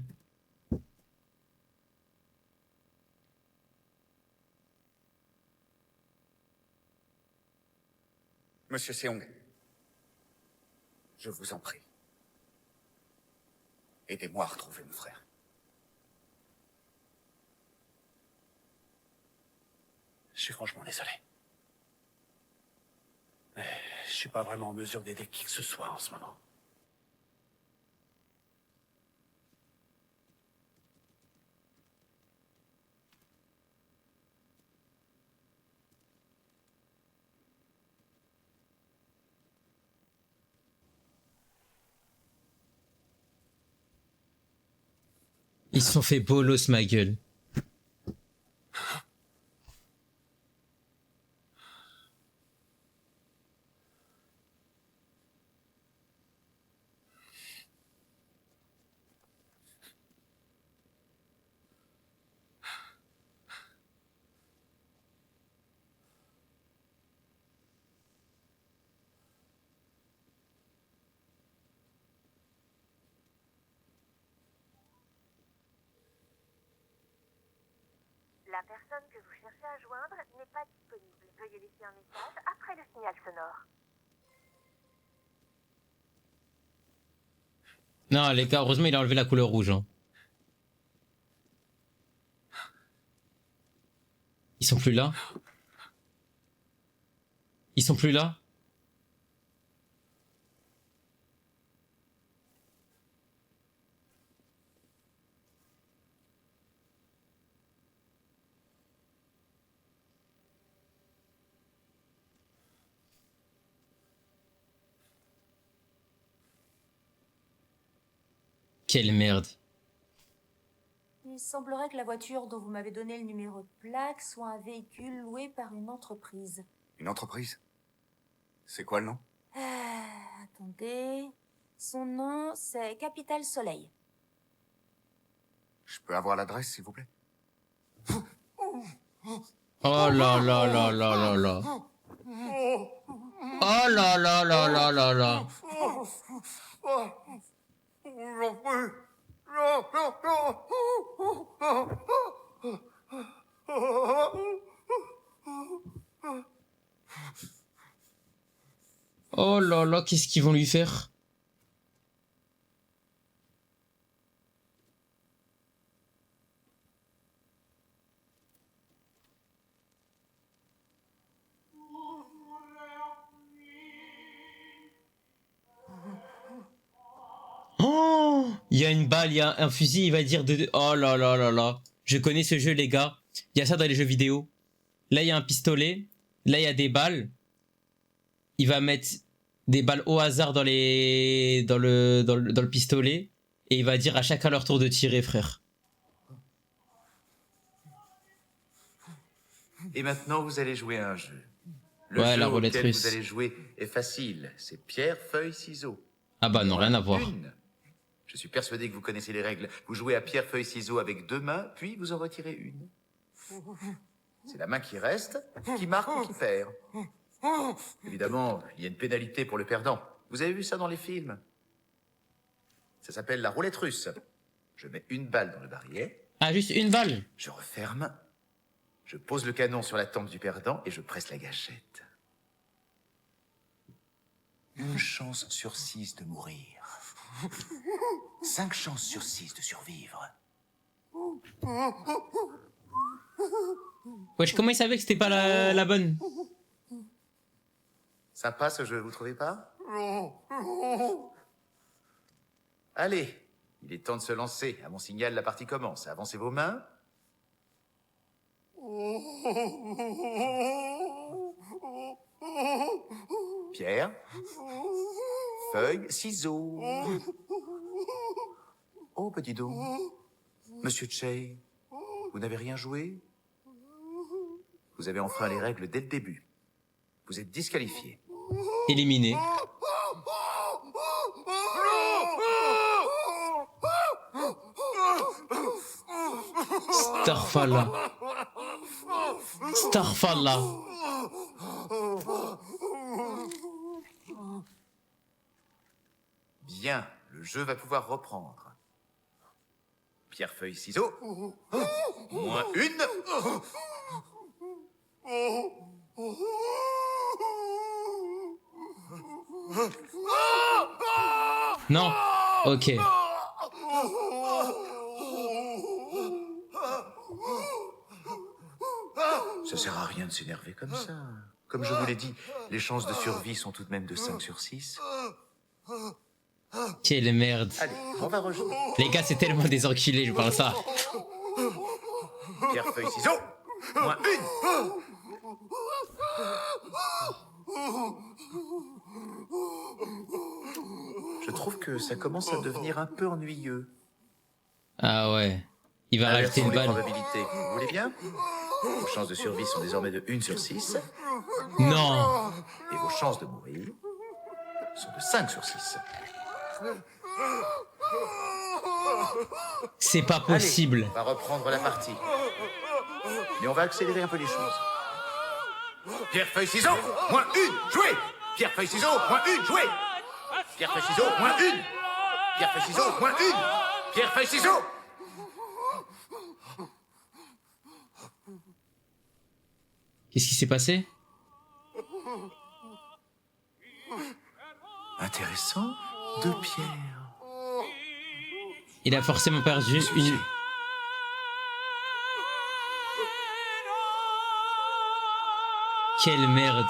Monsieur Seong, je vous en prie. Aidez-moi à retrouver mon frère. Je suis franchement désolé. Mais je suis pas vraiment en mesure d'aider qui que ce soit en ce moment. Ils se sont fait bolos, ma gueule. La personne que vous cherchez à joindre n'est pas disponible. Veuillez laisser un message après le signal sonore. Non, les gars, heureusement, il a enlevé la couleur rouge. Hein. Ils sont plus là? Ils sont plus là? Quelle merde. Il semblerait que la voiture dont vous m'avez donné le numéro de plaque soit un véhicule loué par une entreprise. Une entreprise? C'est quoi le nom? Attendez. Son nom, c'est Capital Soleil. Je peux avoir l'adresse, s'il vous plaît? Oh là là là là là là. Oh là là là là là là. Oh là là, qu'est-ce qu'ils vont lui faire? Oh, il y a une balle, il y a un fusil, il va dire de... Oh là là là là. Je connais ce jeu, les gars. Il y a ça dans les jeux vidéo. Là, il y a un pistolet. Là, il y a des balles. Il va mettre des balles au hasard dans les... dans le pistolet. Et il va dire à chacun leur tour de tirer, frère. Et maintenant, vous allez jouer à un jeu. Le Ouais, jeu la roulette auquel russe. vous allez jouer est facile. C'est pierre, feuille, ciseaux. Ah bah non, rien à voir. Une. Je suis persuadé que vous connaissez les règles. Vous jouez à pierre, feuille, ciseaux avec 2 mains, puis vous en retirez une. C'est la main qui reste, qui marque ou qui perd. Évidemment, il y a une pénalité pour le perdant. Vous avez vu ça dans les films? Ça s'appelle la roulette russe. Je mets une balle dans le barillet. Ah, juste une balle. Je referme. Je pose le canon sur la tempe du perdant et je presse la gâchette. 1 chance sur 6 de mourir. 5 chances sur 6 de survivre. Wesh, comment il savait que c'était pas la bonne? Sympa ce jeu, vous trouvez pas? Allez, il est temps de se lancer. À mon signal, la partie commence. Avancez vos mains. Pierre. Feuille, ciseaux. Oh, petit dos. Monsieur Che, vous n'avez rien joué? Vous avez enfreint les règles dès le début. Vous êtes disqualifié. Éliminé. Astaghfirullah. Astaghfirullah. Bien, le jeu va pouvoir reprendre. Pierre, feuille, ciseaux. Moins une. Non. Ok. Ça sert à rien de s'énerver comme ça. Comme je vous l'ai dit, les chances de survie sont tout de même de 5 sur 6. Quelle merde. Allez, on va rejouer. Les gars, c'est tellement des enculés, je parle ça. Pierre, feuille, ciseaux. Moins une. Je trouve que ça commence à devenir un peu ennuyeux. Ah ouais. Il va rajouter une Les balle. probabilités, vous voulez bien? Vos chances de survie sont désormais de 1 sur 6. Non. Et vos chances de mourir sont de 5 sur 6. C'est pas possible. Allez, on va reprendre la partie. Mais on va accélérer un peu les choses. Pierre, feuille, ciseaux, moins une, jouez! Pierre, feuille, ciseaux, moins une, jouez! Pierre, feuille, ciseaux, moins une! Pierre, feuille, ciseaux, moins une! Pierre, feuille, ciseaux! Qu'est-ce qui s'est passé? Intéressant, deux pierres. Il a forcément perdu une... Quelle merde.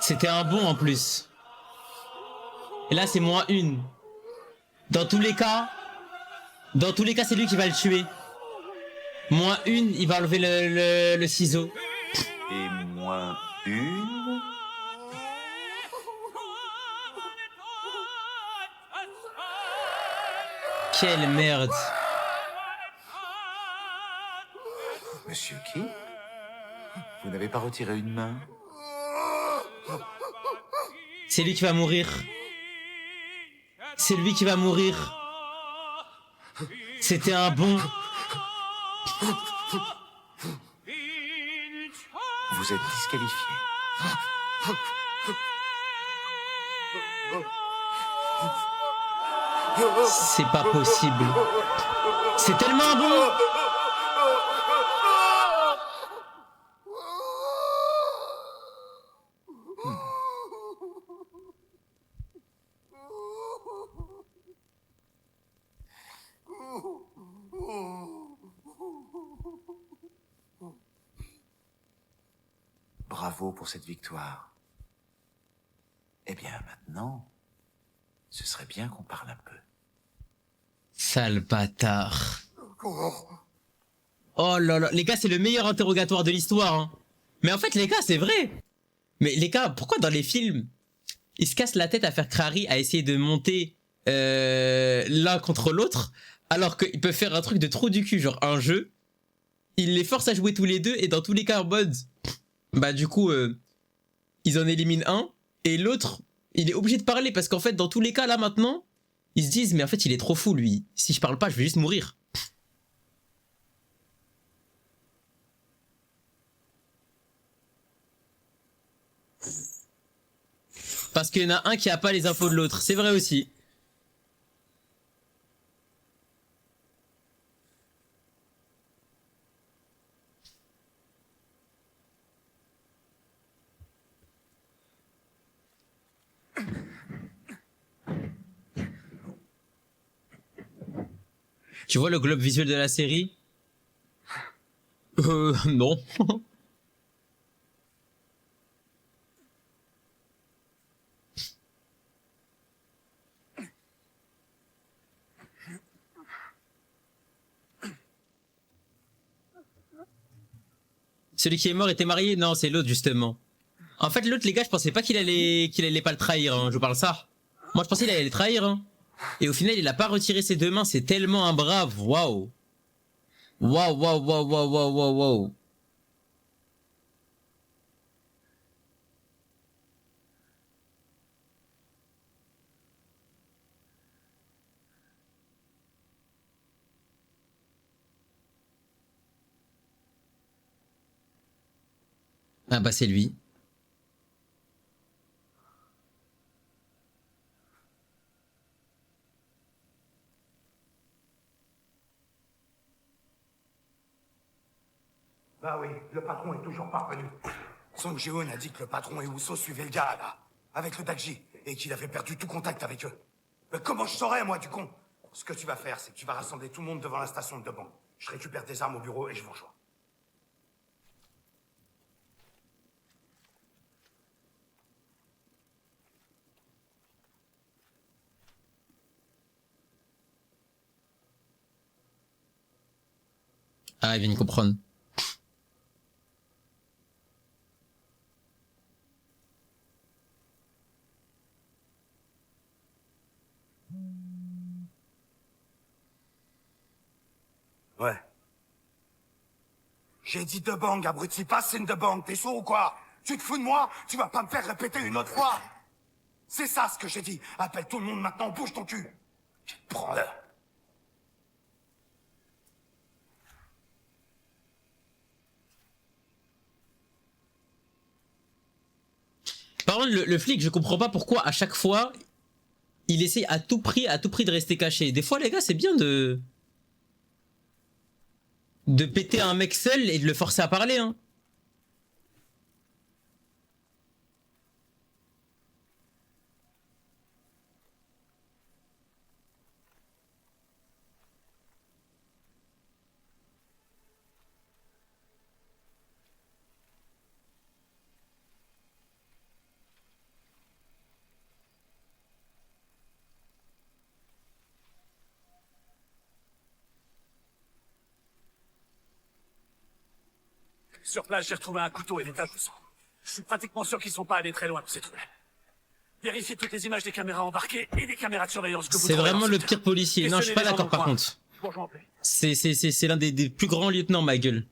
C'était un bon en plus. Et là, c'est moins une. Dans tous les cas, c'est lui qui va le tuer. Moins une, il va enlever le ciseau. Et moins une. Quelle merde. Monsieur qui? Vous n'avez pas retiré une main? C'est lui qui va mourir. C'est lui qui va mourir. C'était un bon. Vous êtes disqualifié. C'est pas possible. C'est tellement bon. Bravo pour cette victoire. Eh bien, maintenant, ce serait bien qu'on parle un peu. Sale bâtard. Oh là là, les gars, c'est le meilleur interrogatoire de l'histoire. Hein. Mais en fait, les gars, c'est vrai. Mais les gars, pourquoi dans les films, ils se cassent la tête à faire crari, à essayer de monter l'un contre l'autre, alors qu'ils peuvent faire un truc de trou du cul, genre un jeu, ils les forcent à jouer tous les deux, et dans tous les cas en mode, bah du coup, ils en éliminent un, et l'autre, il est obligé de parler, parce qu'en fait, dans tous les cas, là, maintenant, ils se disent, mais en fait, il est trop fou, lui. Si je parle pas, je vais juste mourir. Parce qu'il y en a un qui a pas les infos de l'autre. C'est vrai aussi. Tu vois le globe visuel de la série? Non. Celui qui est mort était marié? Non, c'est l'autre justement. En fait, l'autre, les gars, je pensais pas qu'il allait pas le trahir, hein. Je vous parle ça. Moi, je pensais qu'il allait le trahir, hein. Et au final, il a pas retiré ses deux mains. C'est tellement un brave. Waouh. Waouh, waouh, waouh, waouh, waouh, waouh, waouh. Ah bah c'est lui. Bah oui, le patron est toujours pas revenu. Song Ji-hoon a dit que le patron et Uso suivaient le gars, là, avec le Dakji, et qu'il avait perdu tout contact avec eux. Mais comment je saurais, moi, du con? Ce que tu vas faire, c'est que tu vas rassembler tout le monde devant la station de Debang. Je récupère tes armes au bureau et je vous rejoins. Ah, il vient de comprendre. Ouais. J'ai dit Debang, abruti, pas c'est une Debang, t'es sourd ou quoi? Tu te fous de moi? Tu vas pas me faire répéter une autre fois? C'est ça ce que j'ai dit. Appelle tout le monde maintenant, bouge ton cul. Prends-le. Par contre, le flic, je comprends pas pourquoi à chaque fois, il essaie à tout prix de rester caché. Des fois, les gars, c'est bien de péter un mec seul et de le forcer à parler, hein. Sur place, j'ai retrouvé un couteau et des taches de sang. Je suis pratiquement sûr qu'ils sont pas allés très loin pour ces trucs. Vérifiez toutes les images des caméras embarquées et des caméras de surveillance que vous C'est trouverez vraiment dans le ce pire policier. Non, je suis pas d'accord par contre. C'est l'un des plus grands lieutenants, ma gueule.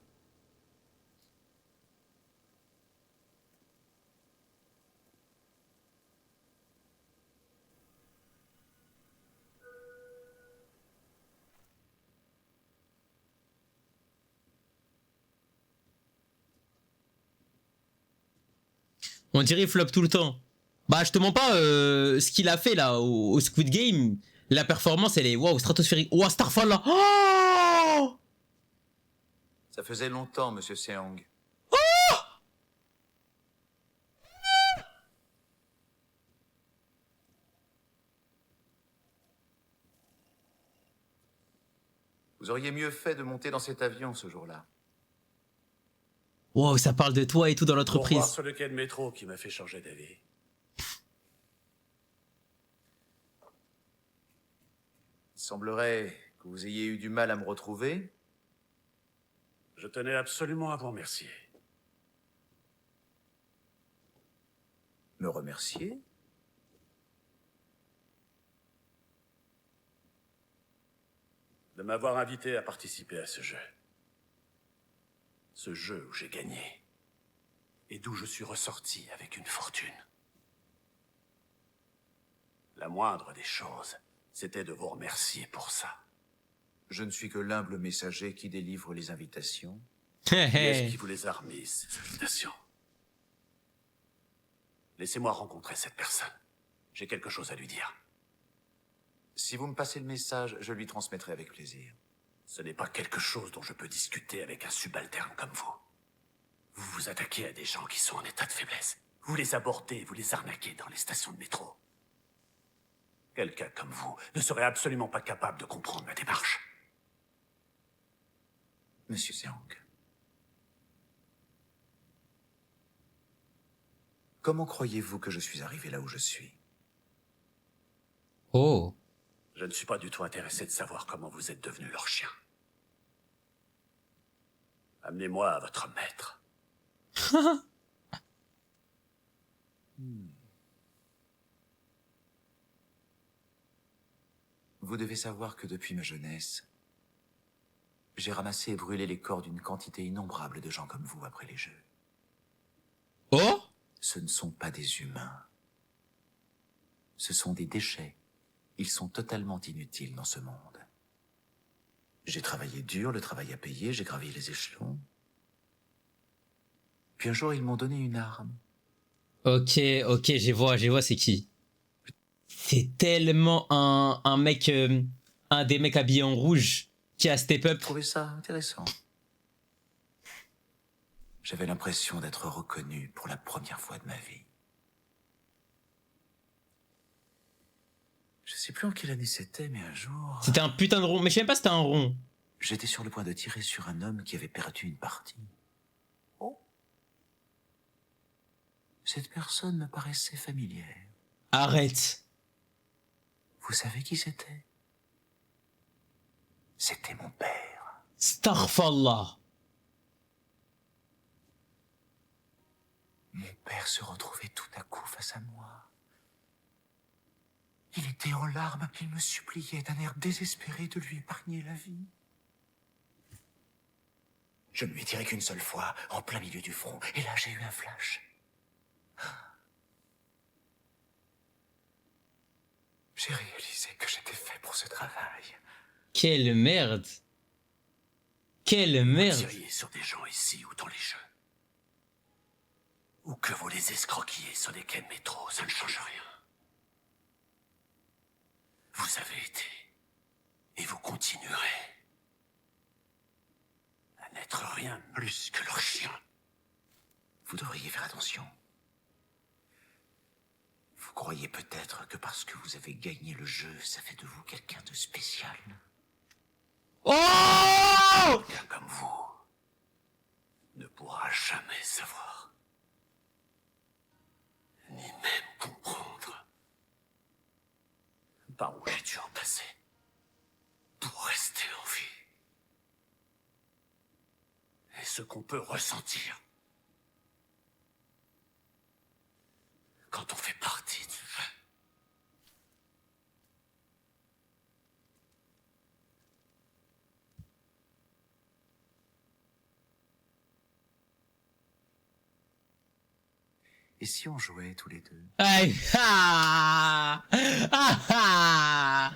On dirait il flop tout le temps. Bah je te mens pas, ce qu'il a fait là au Squid Game, la performance elle est waouh stratosphérique. Waouh Starfall. Oh, Ça faisait longtemps, monsieur Seong. Vous auriez mieux fait de monter dans cet avion ce jour-là. wow, ça parle de toi et tout dans Pour l'entreprise. voir sur le quai de métro qui m'a fait changer d'avis. Il semblerait que vous ayez eu du mal à me retrouver. Je tenais absolument à vous remercier. Me remercier? De m'avoir invité à participer à ce jeu. Ce jeu où j'ai gagné. Et d'où je suis ressorti avec une fortune. La moindre des choses, c'était de vous remercier pour ça. Je ne suis que l'humble messager qui délivre les invitations. Qui est-ce qui vous les a remises, ces invitations? Laissez-moi rencontrer cette personne. J'ai quelque chose à lui dire. Si vous me passez le message, je lui transmettrai avec plaisir. Ce n'est pas quelque chose dont je peux discuter avec un subalterne comme vous. Vous vous attaquez à des gens qui sont en état de faiblesse. Vous les abordez, vous les arnaquez dans les stations de métro. Quelqu'un comme vous ne serait absolument pas capable de comprendre ma démarche. Monsieur Seong. Comment croyez-vous que je suis arrivé là où je suis? Oh. Je ne suis pas du tout intéressé de savoir comment vous êtes devenu leur chien. Amenez-moi à votre maître. Vous devez savoir que depuis ma jeunesse, j'ai ramassé et brûlé les corps d'une quantité innombrable de gens comme vous après les jeux. Oh? Ce ne sont pas des humains. Ce sont des déchets. Ils sont totalement inutiles dans ce monde. J'ai travaillé dur, le travail a payé, j'ai gravi les échelons. Puis un jour, ils m'ont donné une arme. Ok, je vois c'est qui. C'est tellement un mec, un des mecs habillés en rouge qui a step up. Je trouvais ça intéressant. J'avais l'impression d'être reconnu pour la première fois de ma vie. Je sais plus en quelle année c'était, mais un jour... C'était un putain de rond, mais je sais même pas si c'était un rond. J'étais sur le point de tirer sur un homme qui avait perdu une partie. Oh. Cette personne me paraissait familière. Arrête. Vous savez qui c'était? C'était mon père. Starfallah. Mon père se retrouvait tout à coup face à moi. Il était en larmes, il me suppliait d'un air désespéré de lui épargner la vie. Je ne lui ai tiré qu'une seule fois, en plein milieu du front, et là j'ai eu un flash. J'ai réalisé que j'étais fait pour ce travail. Quelle merde. Quelle merde. Vous tiriez sur des gens ici ou dans les jeux. Ou que vous les escroquiez sur des quais de métro, ça ne change rien. Vous avez été, et vous continuerez, à n'être rien de plus que leur chien. Vous devriez faire attention. Vous croyez peut-être que parce que vous avez gagné le jeu, ça fait de vous quelqu'un de spécial. Oh! Quelqu'un comme vous ne pourra jamais savoir, ni même comprendre par où j'ai dû en passer pour rester en vie. Et ce qu'on peut ressentir quand on fait partie du jeu. Et si on jouait tous les deux? Aïe. Ah. Ah, ah.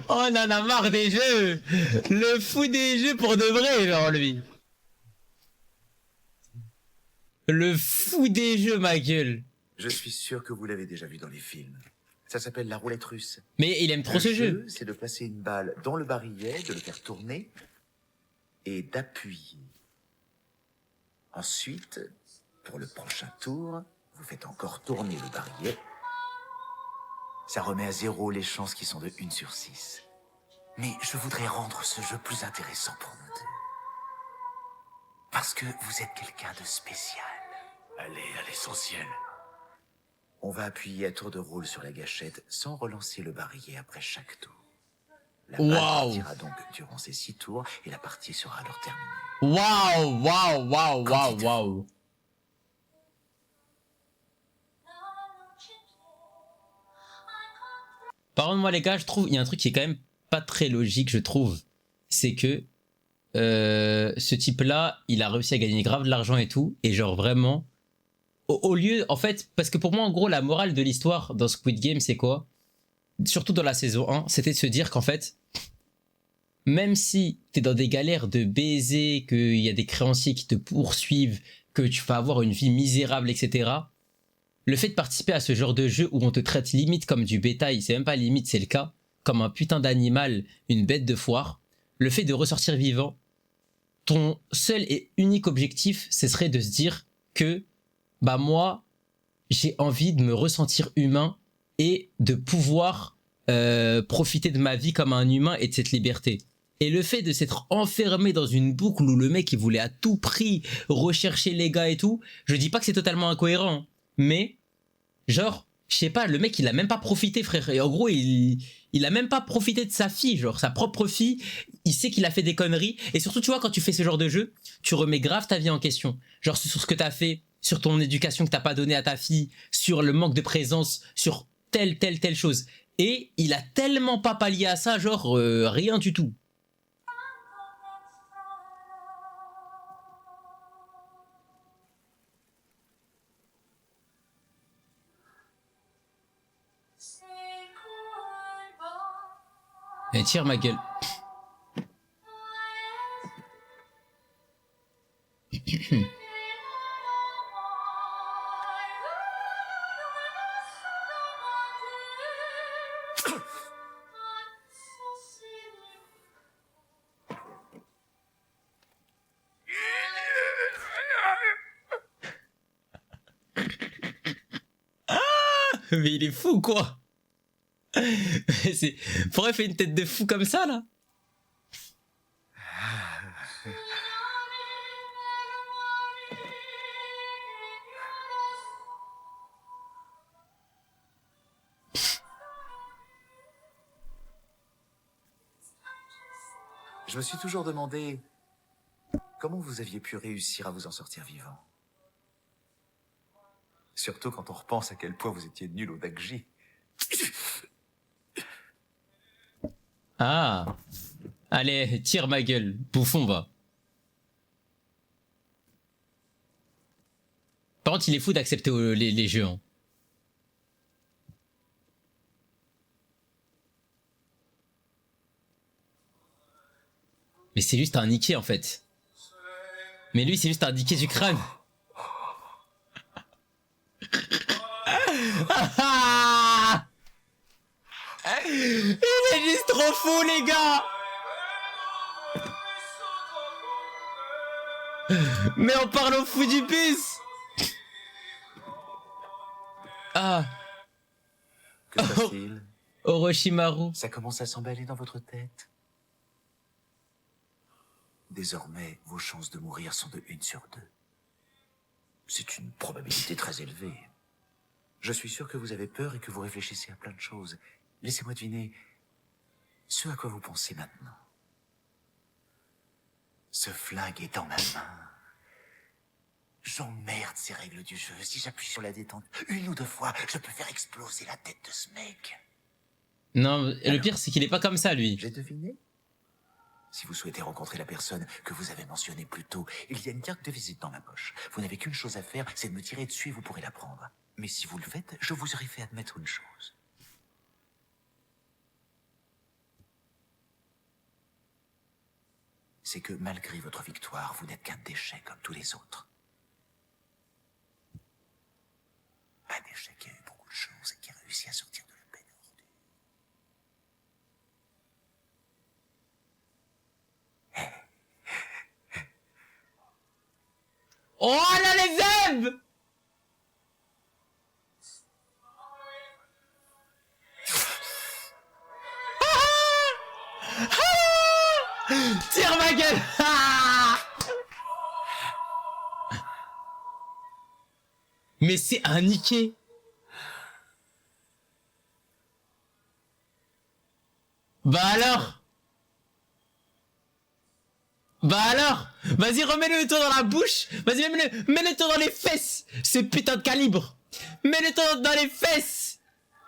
On en a marre des jeux. Le fou des jeux pour de vrai, genre lui. Le fou des jeux, ma gueule. Je suis sûr que vous l'avez déjà vu dans les films. Ça s'appelle la roulette russe. Mais il aime trop ce jeu. C'est de placer une balle dans le barillet, de le faire tourner et d'appuyer. Ensuite, pour le prochain tour, vous faites encore tourner le barillet. Ça remet à 0 les chances qui sont de 1 sur 6. Mais je voudrais rendre ce jeu plus intéressant pour nous deux. Parce que vous êtes quelqu'un de spécial. Allez à l'essentiel. On va appuyer à tour de rôle sur la gâchette sans relancer le barillet après chaque tour. La balle partira donc durant ces 6 tours et la partie sera alors terminée. Waouh. Par contre, moi, les gars, je trouve, il y a un truc qui est quand même pas très logique, je trouve. C'est que ce type-là, il a réussi à gagner grave de l'argent et tout. Et genre, vraiment, au lieu, en fait, parce que pour moi, en gros, la morale de l'histoire dans Squid Game, c'est quoi? Surtout dans la saison 1, c'était de se dire qu'en fait, même si t'es dans des galères de baiser, qu'il y a des créanciers qui te poursuivent, que tu vas avoir une vie misérable, etc., le fait de participer à ce genre de jeu où on te traite limite comme du bétail, c'est même pas limite, c'est le cas, comme un putain d'animal, une bête de foire, le fait de ressortir vivant, ton seul et unique objectif, ce serait de se dire que, bah moi, j'ai envie de me ressentir humain et de pouvoir profiter de ma vie comme un humain et de cette liberté. Et le fait de s'être enfermé dans une boucle où le mec il voulait à tout prix rechercher les gars et tout, je dis pas que c'est totalement incohérent, mais genre, je sais pas, le mec il a même pas profité, frère. Et en gros, il a même pas profité de sa fille, genre sa propre fille. Il sait qu'il a fait des conneries. Et surtout, tu vois, quand tu fais ce genre de jeu, tu remets grave ta vie en question. Genre sur ce que t'as fait, sur ton éducation que t'as pas donnée à ta fille, sur le manque de présence, sur telle chose. Et il a tellement pas pallié à ça, genre rien du tout. Et tire ma gueule. Mais il est fou quoi. Pourquoi il fait une tête de fou comme ça là? Je me suis toujours demandé comment vous aviez pu réussir à vous en sortir vivant. Surtout quand on repense à quel point vous étiez nul au Dakji. Ah. Allez, tire ma gueule, bouffon va. Par contre, il est fou d'accepter les jeux. Hein. Mais c'est juste un niqué en fait. Mais lui, c'est juste un niqué du crâne. Il est juste trop fou, les gars. Mais on parle au fou du bus. Ah. Que se passe-t-il? Orochimaru. Ça commence à s'emballer dans votre tête. Désormais, vos chances de mourir sont de 1 sur 2. C'est une probabilité très élevée. Je suis sûr que vous avez peur et que vous réfléchissez à plein de choses. Laissez-moi deviner ce à quoi vous pensez maintenant. Ce flingue est dans ma main. J'emmerde ces règles du jeu. Si j'appuie sur la détente 1 ou 2 fois, je peux faire exploser la tête de ce mec. Non, le pire c'est qu'il est pas comme ça lui. J'ai deviné. Si vous souhaitez rencontrer la personne que vous avez mentionnée plus tôt, il y a une carte de visite dans ma poche. Vous n'avez qu'une chose à faire, c'est de me tirer dessus et vous pourrez la prendre. Mais si vous le faites, je vous aurai fait admettre une chose. C'est que malgré votre victoire, vous n'êtes qu'un déchet comme tous les autres. Un déchet qui a eu beaucoup de choses et qui a réussi à sortir de la peine ordue. Oh là les zèbres. Tire ma gueule. Mais c'est un niqué. Bah alors. Bah alors. Vas-y, remets-le toi dans la bouche. Vas-y, mets-le toi dans les fesses. Ce putain de calibre. Mets-le toi dans les fesses.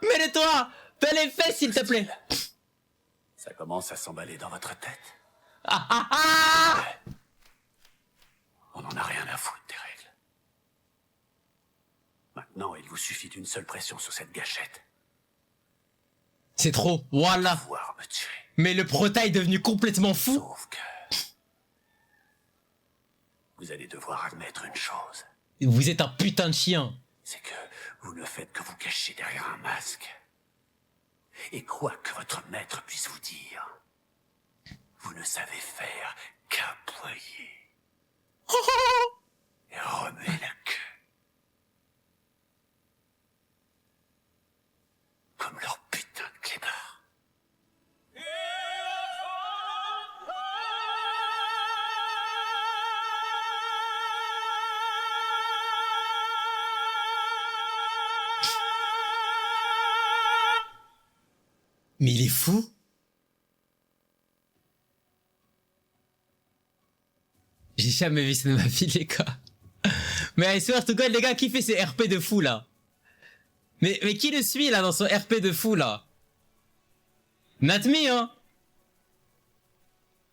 Mets-le toi dans les fesses, s'il te plaît. Ça commence à s'emballer dans votre tête. Ah ah ah. On n'en a rien à foutre des règles. Maintenant, il vous suffit d'une seule pression sur cette gâchette. C'est trop, voilà. Pouvoir me tuer. Mais le prota est devenu complètement fou. Sauf que... vous allez devoir admettre une chose. Vous êtes un putain de chien. C'est que vous ne faites que vous cacher derrière un masque. Et quoi que votre maître puisse vous dire, vous ne savez faire qu'aboyer. Et remuer la queue. Comme leur putain de clébard. Mais il est fou. J'ai jamais vu ça de ma vie, les gars. Mais I swear to God, les gars, qui fait ces RP de fou, là? Mais qui le suit, là, dans son RP de fou, là? Not me, hein?